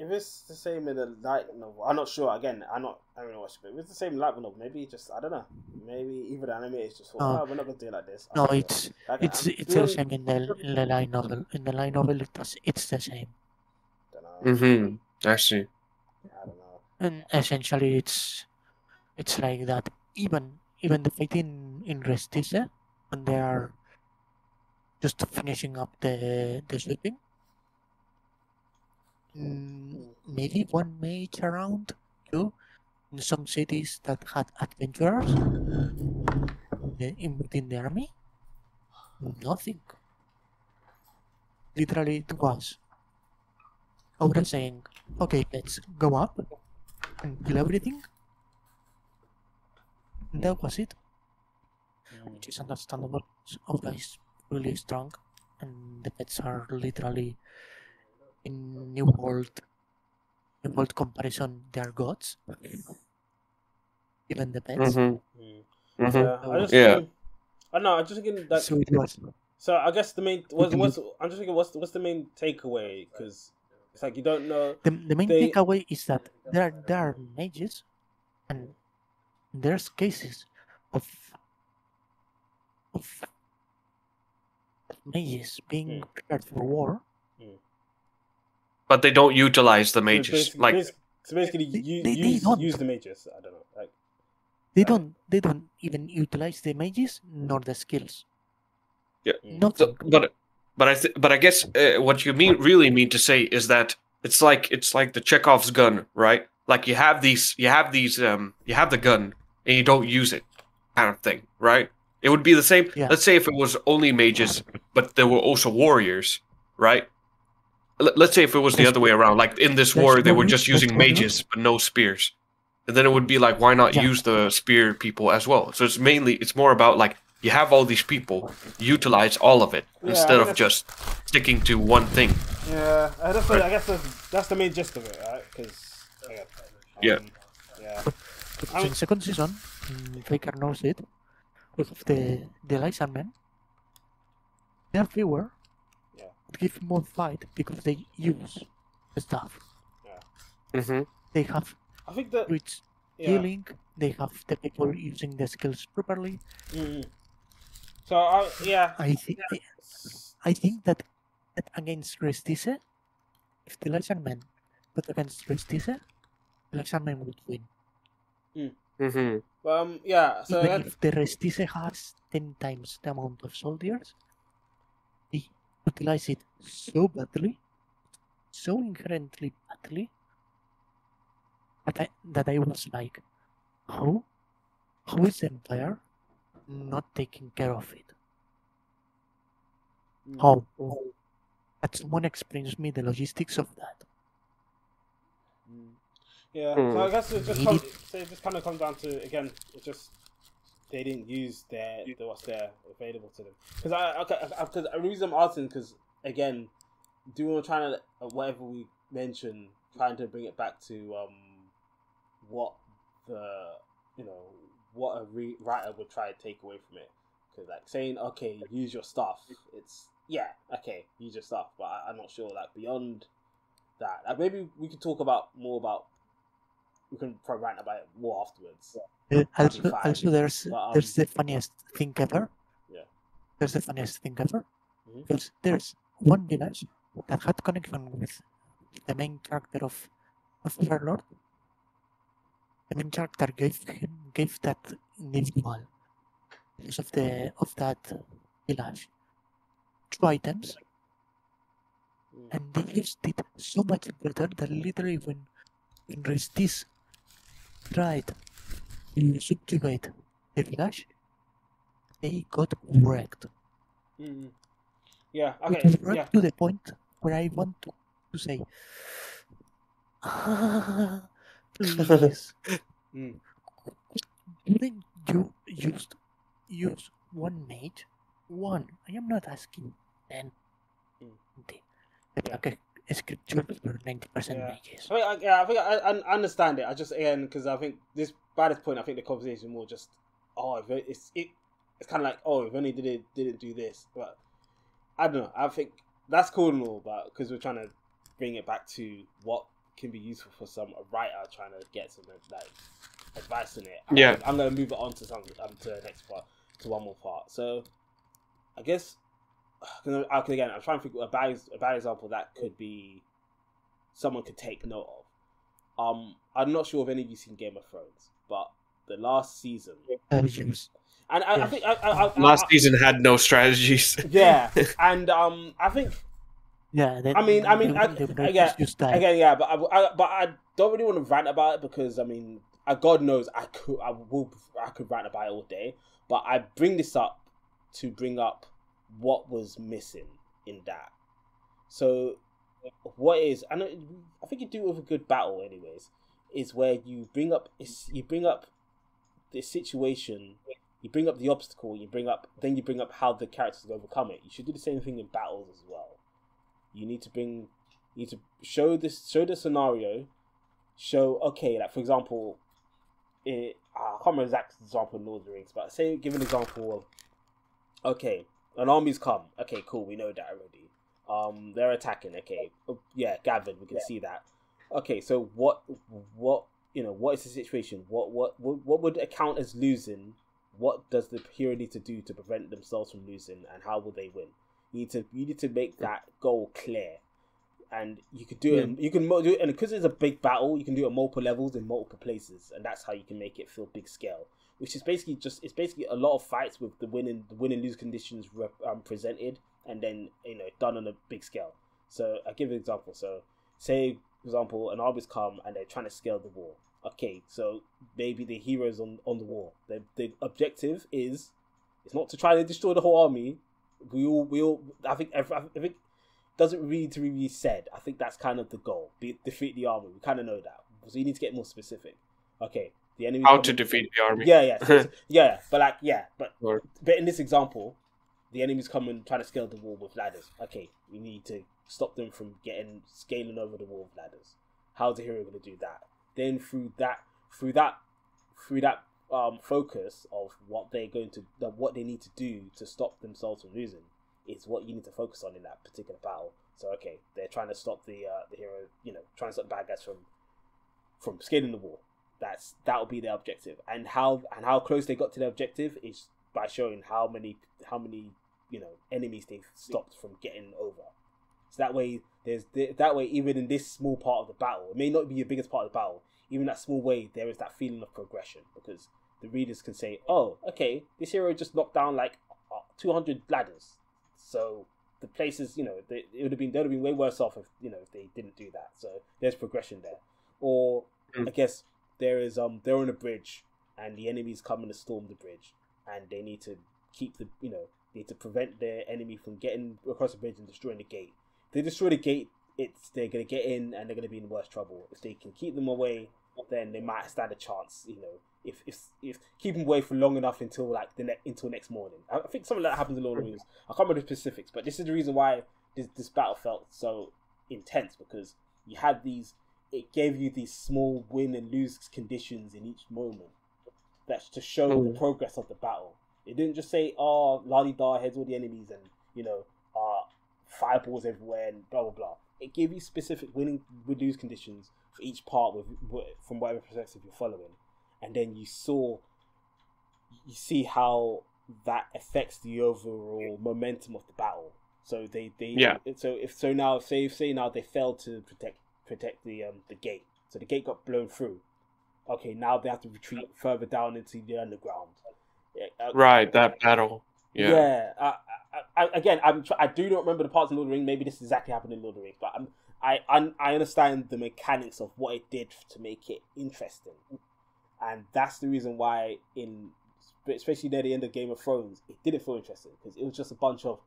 Speaker 1: if it's the same in the light novel, I'm not sure. Again, I haven't watched it, but if it's the same light novel, maybe just I don't know. Maybe even the anime is just thought, we're not gonna do it like this.
Speaker 3: No, it's the same in the light novel. In the light novel, it's the same.
Speaker 2: I see.
Speaker 1: I don't know.
Speaker 3: And essentially, it's like that. Even the fight in Restice, when they are just finishing up the sweeping. Maybe one mage around, two, in some cities that had adventurers within the army. Nothing. Literally, it was Aura saying, okay, let's go up and kill everything. And that was it. Which is understandable. Aura is really strong, and the pets are literally in New World comparison, they are gods. Even the pets.
Speaker 1: I know. I'm just thinking that.
Speaker 3: So it was.
Speaker 1: So I guess the main I'm just thinking what's the main takeaway, because it's like you don't know.
Speaker 3: The main takeaway is that there are mages, and there's cases of mages being prepared for war.
Speaker 2: But they don't utilize the mages.
Speaker 1: So basically, use the mages. I don't know. Like
Speaker 3: they don't even utilize the mages nor the skills.
Speaker 2: Yeah. So, but I guess what you really mean to say is that it's like the Chekhov's gun, right? Like you have the gun and you don't use it, kind of thing, right? It would be the same.
Speaker 3: Yeah.
Speaker 2: Let's say if it was only mages, but there were also warriors, right? Let's say if it was the other way around, like in this war they were just using mages but no spears, and then it would be like, why not use the spear people as well? So it's more about like you have all these people, utilize all of it instead of just sticking to one thing.
Speaker 1: Yeah, I guess that's the main gist of it, right? Because
Speaker 3: in second season, Faker knows it. With the Lizardmen, they are fewer. Give more fight because they use the stuff. They have which healing. They have the people using the skills properly.
Speaker 1: So
Speaker 3: I think that against Restice, if the Lizardmen but against Restise, Alexander would win.
Speaker 1: Yeah. So
Speaker 3: even if the Restise has 10 times the amount of soldiers, they utilize it so badly, so inherently badly, that I was like, how is the Empire not taking care of it? How? That someone explains me the logistics of that.
Speaker 1: Yeah, so I guess it just kind of comes down to, again, it just they didn't use what's there available to them. Because the reason I'm asking, because again, we're trying to whatever we mentioned, trying to bring it back to what what a writer would try to take away from it. Because like saying, okay, use your stuff, it's okay, use your stuff, but I'm not sure like beyond that. Like maybe we could talk more about. We can probably rant about it more afterwards.
Speaker 3: Also, there's the funniest thing ever.
Speaker 1: Yeah.
Speaker 3: There's the funniest thing ever. Because there's one village that had connection with the main character of Overlord. The main character gave that individual because of that village 2 items, and they used it so much better that literally when Restis tried to subjugate the village, they got wrecked.
Speaker 1: Yeah, okay.
Speaker 3: Wrecked to the point where I want to say, please, wouldn't you use one mage? One. I am not asking 10. Okay, scripture for 90% mages.
Speaker 1: I think I understand it. I just, again, because I think by this point, I think the conversation is more just, it's kind of like, if only didn't do this, but I don't know. I think that's cool and all, but because we're trying to bring it back to what can be useful for a writer trying to get some like advice in it. I'm going to move it on to the next part, to one more part. So I guess again, I'm trying to think a bad example that could be someone could take note of. I'm not sure if any of you seen Game of Thrones, but the last season. And I think
Speaker 2: last season had no strategies.
Speaker 1: Yeah, and I think. Yeah, but I don't really want to rant about it because God knows I could rant about it all day. But I bring this up to bring up what was missing in that. So, what is I think you do it with a good battle, anyways. Is where you bring up the situation. You bring up the obstacle, you bring up how the characters overcome it. You should do the same thing in battles as well. You need to show the scenario, like for example, I can't remember exact example in Lord of the Rings, but give an example of, okay, an army's come, okay, cool, we know that already. They're attacking, okay, gathered, we can see that. Okay, so what is the situation? What would account as losing? What does the hero need to do to prevent themselves from losing, and how will they win? You need to make that goal clear, and you could do it. You can do it, and because it's a big battle, you can do it at multiple levels in multiple places, and that's how you can make it feel big scale. Which is basically a lot of fights with the win and lose conditions presented, and then done on a big scale. So I give an example. So say for example, an army's come and they're trying to scale the wall. Okay, so maybe the heroes on the wall. The objective is it's not to try to destroy the whole army. We all I think it doesn't really need to be said. I think that's kind of the goal. Defeat the army. We kind of know that. So you need to get more specific. Okay, the enemy.
Speaker 2: How to defeat the army?
Speaker 1: Yeah. But in this example, the enemy's coming trying to scale the wall with ladders. Okay, we need to stop them from scaling over the wall with ladders. How's the hero going to do that? Then through that focus of what they need to do to stop themselves from losing is what you need to focus on in that particular battle. So okay, they're trying to stop the hero, trying to stop the bad guys from scaling the wall. That'll be their objective, and how close they got to their objective is by showing how many enemies they've stopped from getting over. So that way, that way, even in this small part of the battle, it may not be the biggest part of the battle. Even that small way, there is that feeling of progression because the readers can say, "Oh, okay, this hero just knocked down like 200 ladders." So the places, they would have been way worse off if if they didn't do that. So there's progression there. Or I guess there is they're on a bridge and the enemies coming to storm the bridge, and they need to keep need to prevent their enemy from getting across the bridge and destroying the gate. If they destroy the gate, they're gonna get in and they're gonna be in worse trouble. If they can keep them away, then they might stand a chance. If keep them away for long enough until until next morning. I think something like that happens in Lord of the Rings. I can't remember the specifics, but this is the reason why this battle felt so intense, because you had it gave you these small win and lose conditions in each moment. That's to show the progress of the battle. It didn't just say, "Oh, la-di-da, heads all the enemies," and fireballs everywhere and blah blah blah. It gave you specific win lose conditions for each part from whatever perspective you're following, and then you see how that affects the overall momentum of the battle. So So now say now they failed to protect the gate, so the gate got blown through. Okay, now they have to retreat further down into the underground.
Speaker 2: Right, that battle. Yeah.
Speaker 1: I do not remember the parts in Lord of the Rings. Maybe this exactly happened in Lord of the Rings, but I understand the mechanics of what it did to make it interesting, and that's the reason why especially near the end of Game of Thrones, it didn't feel interesting because it was just a bunch of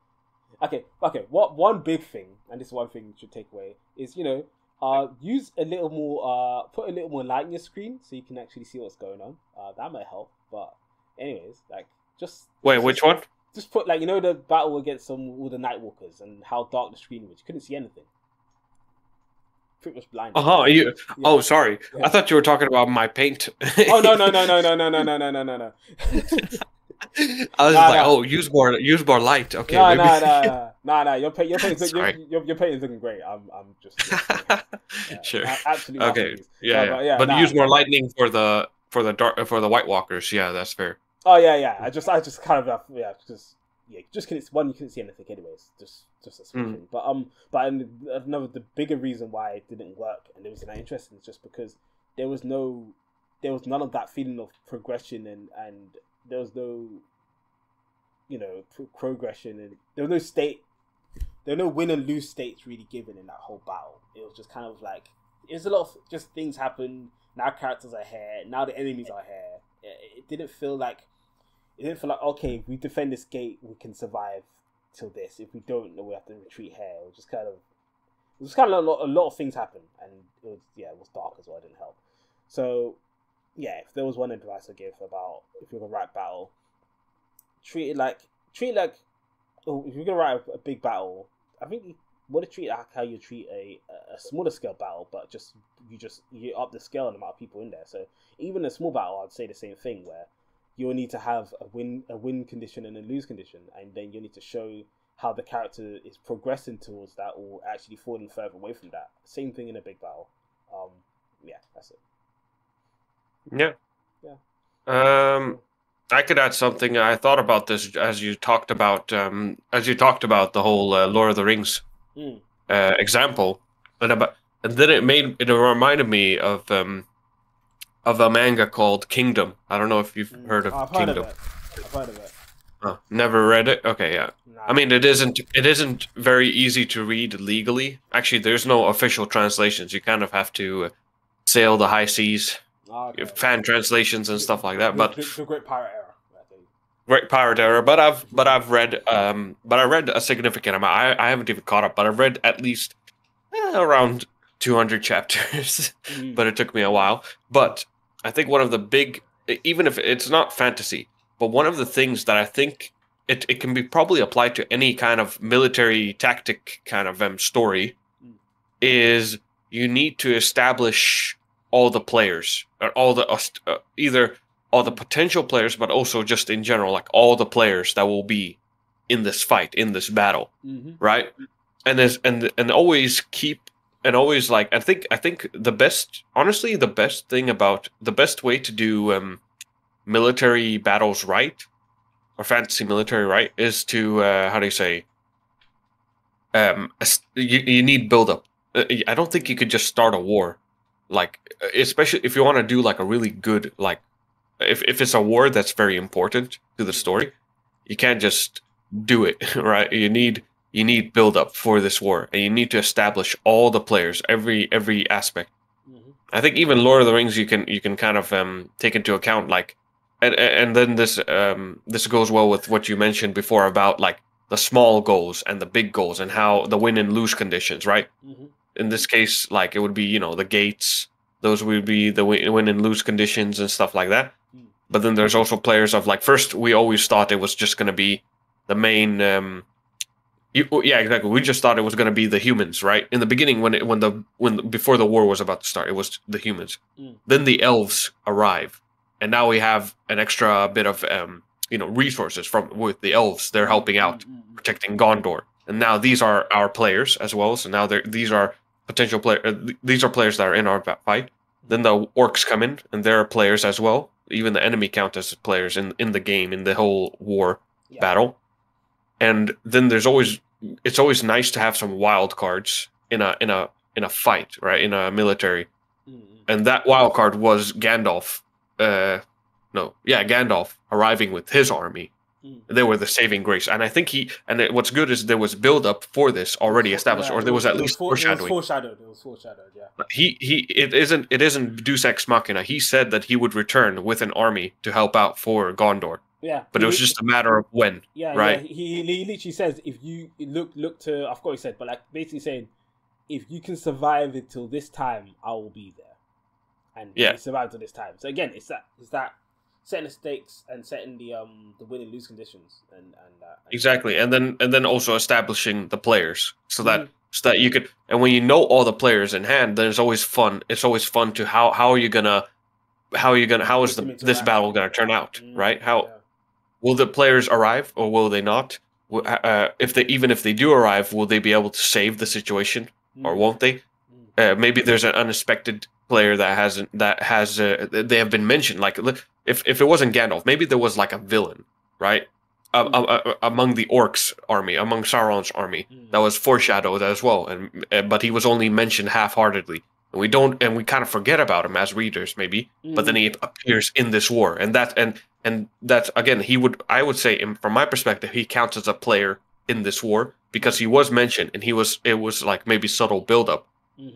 Speaker 1: What one big thing, and this is one thing you should take away, is use a little more, put a little more light in your screen so you can actually see what's going on. That might help. But anyways,
Speaker 2: which one?
Speaker 1: Just put the battle against all the Nightwalkers and how dark the screen was. You couldn't see anything. Pretty much blind.
Speaker 2: Oh, sorry. Yeah. I thought you were talking about my paint.
Speaker 1: Oh no.
Speaker 2: I was use more light. Okay.
Speaker 1: No. Your painting's looking great. I'm just
Speaker 2: sure.
Speaker 1: Absolutely.
Speaker 2: Okay. Yeah. But use more lightning for the White Walkers. Yeah, that's fair.
Speaker 1: Oh yeah. I just kind of just couldn't you couldn't see anything anyways. Just a small thing. But the bigger reason why it didn't work and it was that interesting is just because there was none of that feeling of progression and there was no progression, and there was no win and lose states really given in that whole battle. It was just kind of like it was a lot of just things happen. Now characters are here. Now the enemies are here. It didn't feel like okay, if we defend this gate, we can survive till this. If we don't, then we have to retreat here. It was just kind of a lot of things happen, and it was dark as well. It didn't help. So yeah, if there was one advice I give about if you're gonna write battle, treat it like if you're gonna write a big battle, I think you want to treat it like how you treat a smaller scale battle, but you up the scale and the amount of people in there. So even a small battle, I'd say the same thing where you'll need to have a win condition and a lose condition, and then you need to show how the character is progressing towards that or actually falling further away from that. Same thing in a big battle. That's it.
Speaker 2: Yeah. I could add something. I thought about this as you talked about the whole Lord of the Rings example, and then it reminded me of a manga called Kingdom. I don't know if you've heard of Kingdom.
Speaker 1: I've heard of it.
Speaker 2: Oh, never read it. Okay, yeah. Nah. I mean, it isn't very easy to read legally. Actually, there's no official translations. You kind of have to sail the high seas. Okay. Fan translations and stuff like that, but
Speaker 1: the Great Pirate Era.
Speaker 2: Great Pirate Era. But I've read I read a significant amount. I haven't even caught up, but I've read at least around 200 chapters. But it took me a while. But I think one of the big, even if it's not fantasy, but one of the things that I think it can be probably applied to any kind of military tactic kind of story is you need to establish all the players, or all the either all the potential players, but also just in general, like all the players that will be in this fight, in this battle, right? And there's and always keep and always like I think the best way to do military battles right, or fantasy military right, is to how do you say? you need build up. I don't think you could just start a war, like especially if you want to do like a really good like if it's a war that's very important to the story, you can't just do it right. You need build up for this war, and you need to establish all the players, every aspect. I think even Lord of the Rings you can kind of take into account like, and then this goes well with what you mentioned before about like the small goals and the big goals and how the win and lose conditions, right? In this case, like it would be the gates; those would be the win and lose conditions and stuff like that. But then there's also players of like first we always thought it was just going to be the main. Yeah, exactly. We just thought it was going to be the humans, right? In the beginning, when before the war was about to start, it was the humans. Then the elves arrive, and now we have an extra bit of resources with the elves. They're helping out, protecting Gondor, and now these are our players as well. So now these are potential players. These are players that are in our fight. Then the orcs come in, and they're players as well. Even the enemy count as players in the game, in the whole war battle. And then it's always nice to have some wild cards in a fight, right? In a military. And that wild card was Gandalf. Gandalf arriving with his army. They were the saving grace, and I think what's good is there was build up for this already established, or there was at least foreshadowing.
Speaker 1: It was foreshadowed, yeah.
Speaker 2: It isn't Deus Ex Machina. He said that he would return with an army to help out for Gondor.
Speaker 1: Yeah,
Speaker 2: but it was just a matter of when.
Speaker 1: Yeah,
Speaker 2: right.
Speaker 1: Yeah. He literally says if you look to, I forgot what he said, but like basically saying if you can survive until this time, I will be there, and he survived to this time. So again, it's that setting the stakes and setting the win and lose conditions and
Speaker 2: exactly, and then also establishing the players so that you could, and when you know all the players in hand, then it's always fun. It's always fun to how is this battle gonna turn out, right? Will the players arrive or will they not? If they do arrive, will they be able to save the situation or won't they? Maybe there's an unexpected player that has they have been mentioned. Like if it wasn't Gandalf, maybe there was like a villain, right? Among the orcs' army, among Sauron's army, that was foreshadowed as well, but he was only mentioned half-heartedly. And we kind of forget about him as readers, maybe. But then he appears in this war, and that's again, I would say, from my perspective, he counts as a player in this war because he was mentioned, and it was like maybe subtle buildup,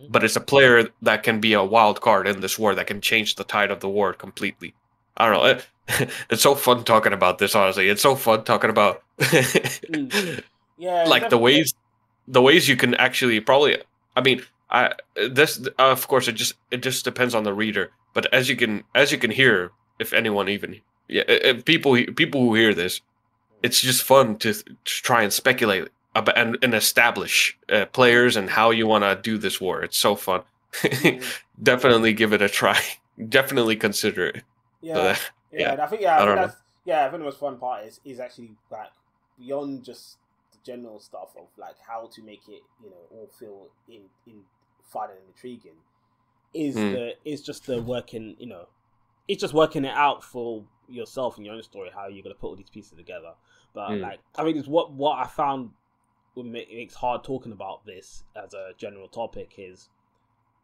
Speaker 2: but it's a player that can be a wild card in this war that can change the tide of the war completely. I don't know. It's so fun talking about this. Honestly, it's so fun talking about like the ways you can actually probably. I mean. This of course it just depends on the reader, but as you can hear, if anyone even if people who hear this, it's just fun to try and speculate about and establish players and how you want to do this war. It's so fun. Definitely give it a try. Definitely consider it.
Speaker 1: I think I think the most fun part is actually like beyond just the general stuff of like how to make it all feel in fun and intriguing is just the working it's just working it out for yourself and your own story, how you're gonna put all these pieces together. But like I think it's what I found makes hard talking about this as a general topic is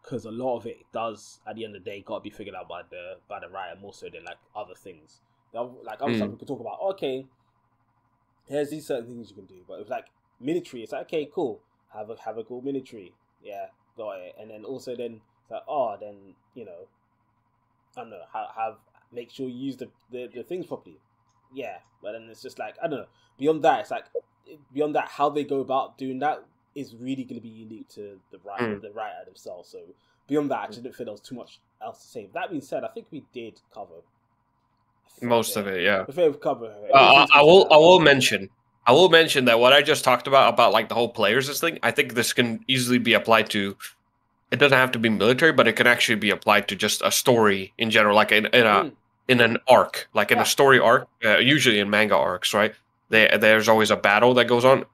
Speaker 1: because a lot of it does at the end of the day got to be figured out by the writer more so than like other things. Like other stuff we could talk about. Okay, here's these certain things you can do, but it's like military. It's like okay, cool. Have a cool military. Yeah, got it. And then also then it's like then I don't know make sure you use the things properly. Yeah, but then it's just like I don't know. Beyond that, it's like how they go about doing that is really going to be unique to the writer themselves. So beyond that, I just didn't feel there was too much else to say. That being said, I think we did cover
Speaker 2: most of it. Yeah,
Speaker 1: we've covered.
Speaker 2: I will mention that what I just talked about like the whole players thing. I think this can easily be applied to. It doesn't have to be military, but it can actually be applied to just a story in general, like in an arc, like in a story arc. Usually in manga arcs, right? There's always a battle that goes on.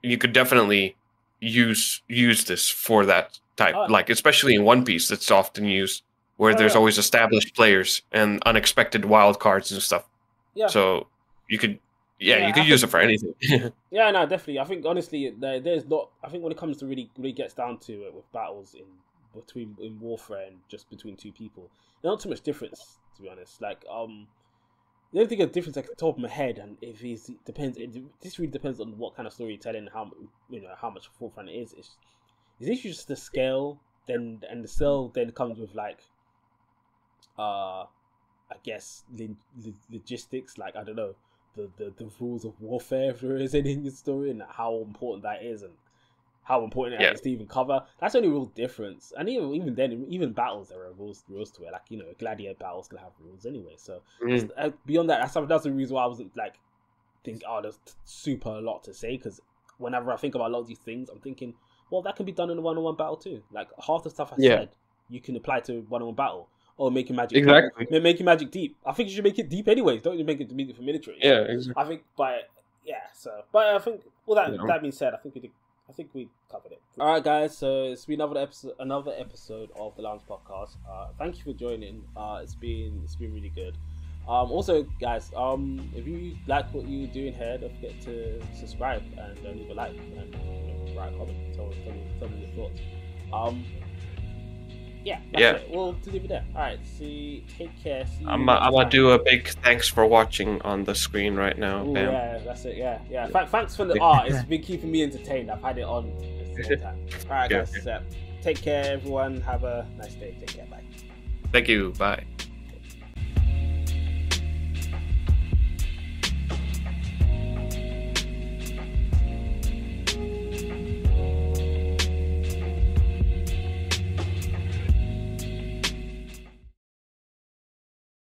Speaker 2: You could definitely use this for that type, like especially in One Piece, it's often used where there's always established players and unexpected wild cards and stuff. Yeah. So you could you could use it for anything.
Speaker 1: Yeah, no, definitely. I think honestly, there's not. I think when it comes to really gets down to it with battles in warfare and just between two people, there's not too much difference, to be honest. Like the only thing of difference, like, at the top of my head, and if it depends. This really depends on what kind of storytelling, how much forefront it is. Is this just the scale? Then and the scale then comes with like, I guess logistics. Like, I don't know, the rules of warfare, if there is any in your story, and how important that is, and how important it is to even cover. That's the only real difference. And even then, even battles, there are rules to it. Like, gladiator battles can have rules anyway. So beyond that, that's the reason why I wasn't like think, oh, there's super a lot to say, because whenever I think about a lot of these things, I'm thinking, well, that can be done in a one-on-one battle too. Like, half the stuff I said, you can apply to one-on-one battle. Or making magic deep. Making magic deep. I think you should make it deep anyways. Don't you make it for military?
Speaker 2: Yeah, exactly.
Speaker 1: I think, but I think, well, that being said, I think we covered it. All right, guys. So it's been another episode of the Lounge Podcast. Thank you for joining. It's been really good. Also, guys, if you like what you're doing here, don't forget to subscribe and leave a like and write a comment. Tell me your thoughts. That's it. We'll leave it there. All right. Take care. See you
Speaker 2: I'm gonna do a big thanks for watching on the screen right now.
Speaker 1: Ooh, yeah, that's it. Yeah. Thanks for the art. It's been keeping me entertained. I've had it on this whole time. All right, guys. Take care, everyone. Have a nice day. Take care. Bye.
Speaker 2: Thank you. Bye.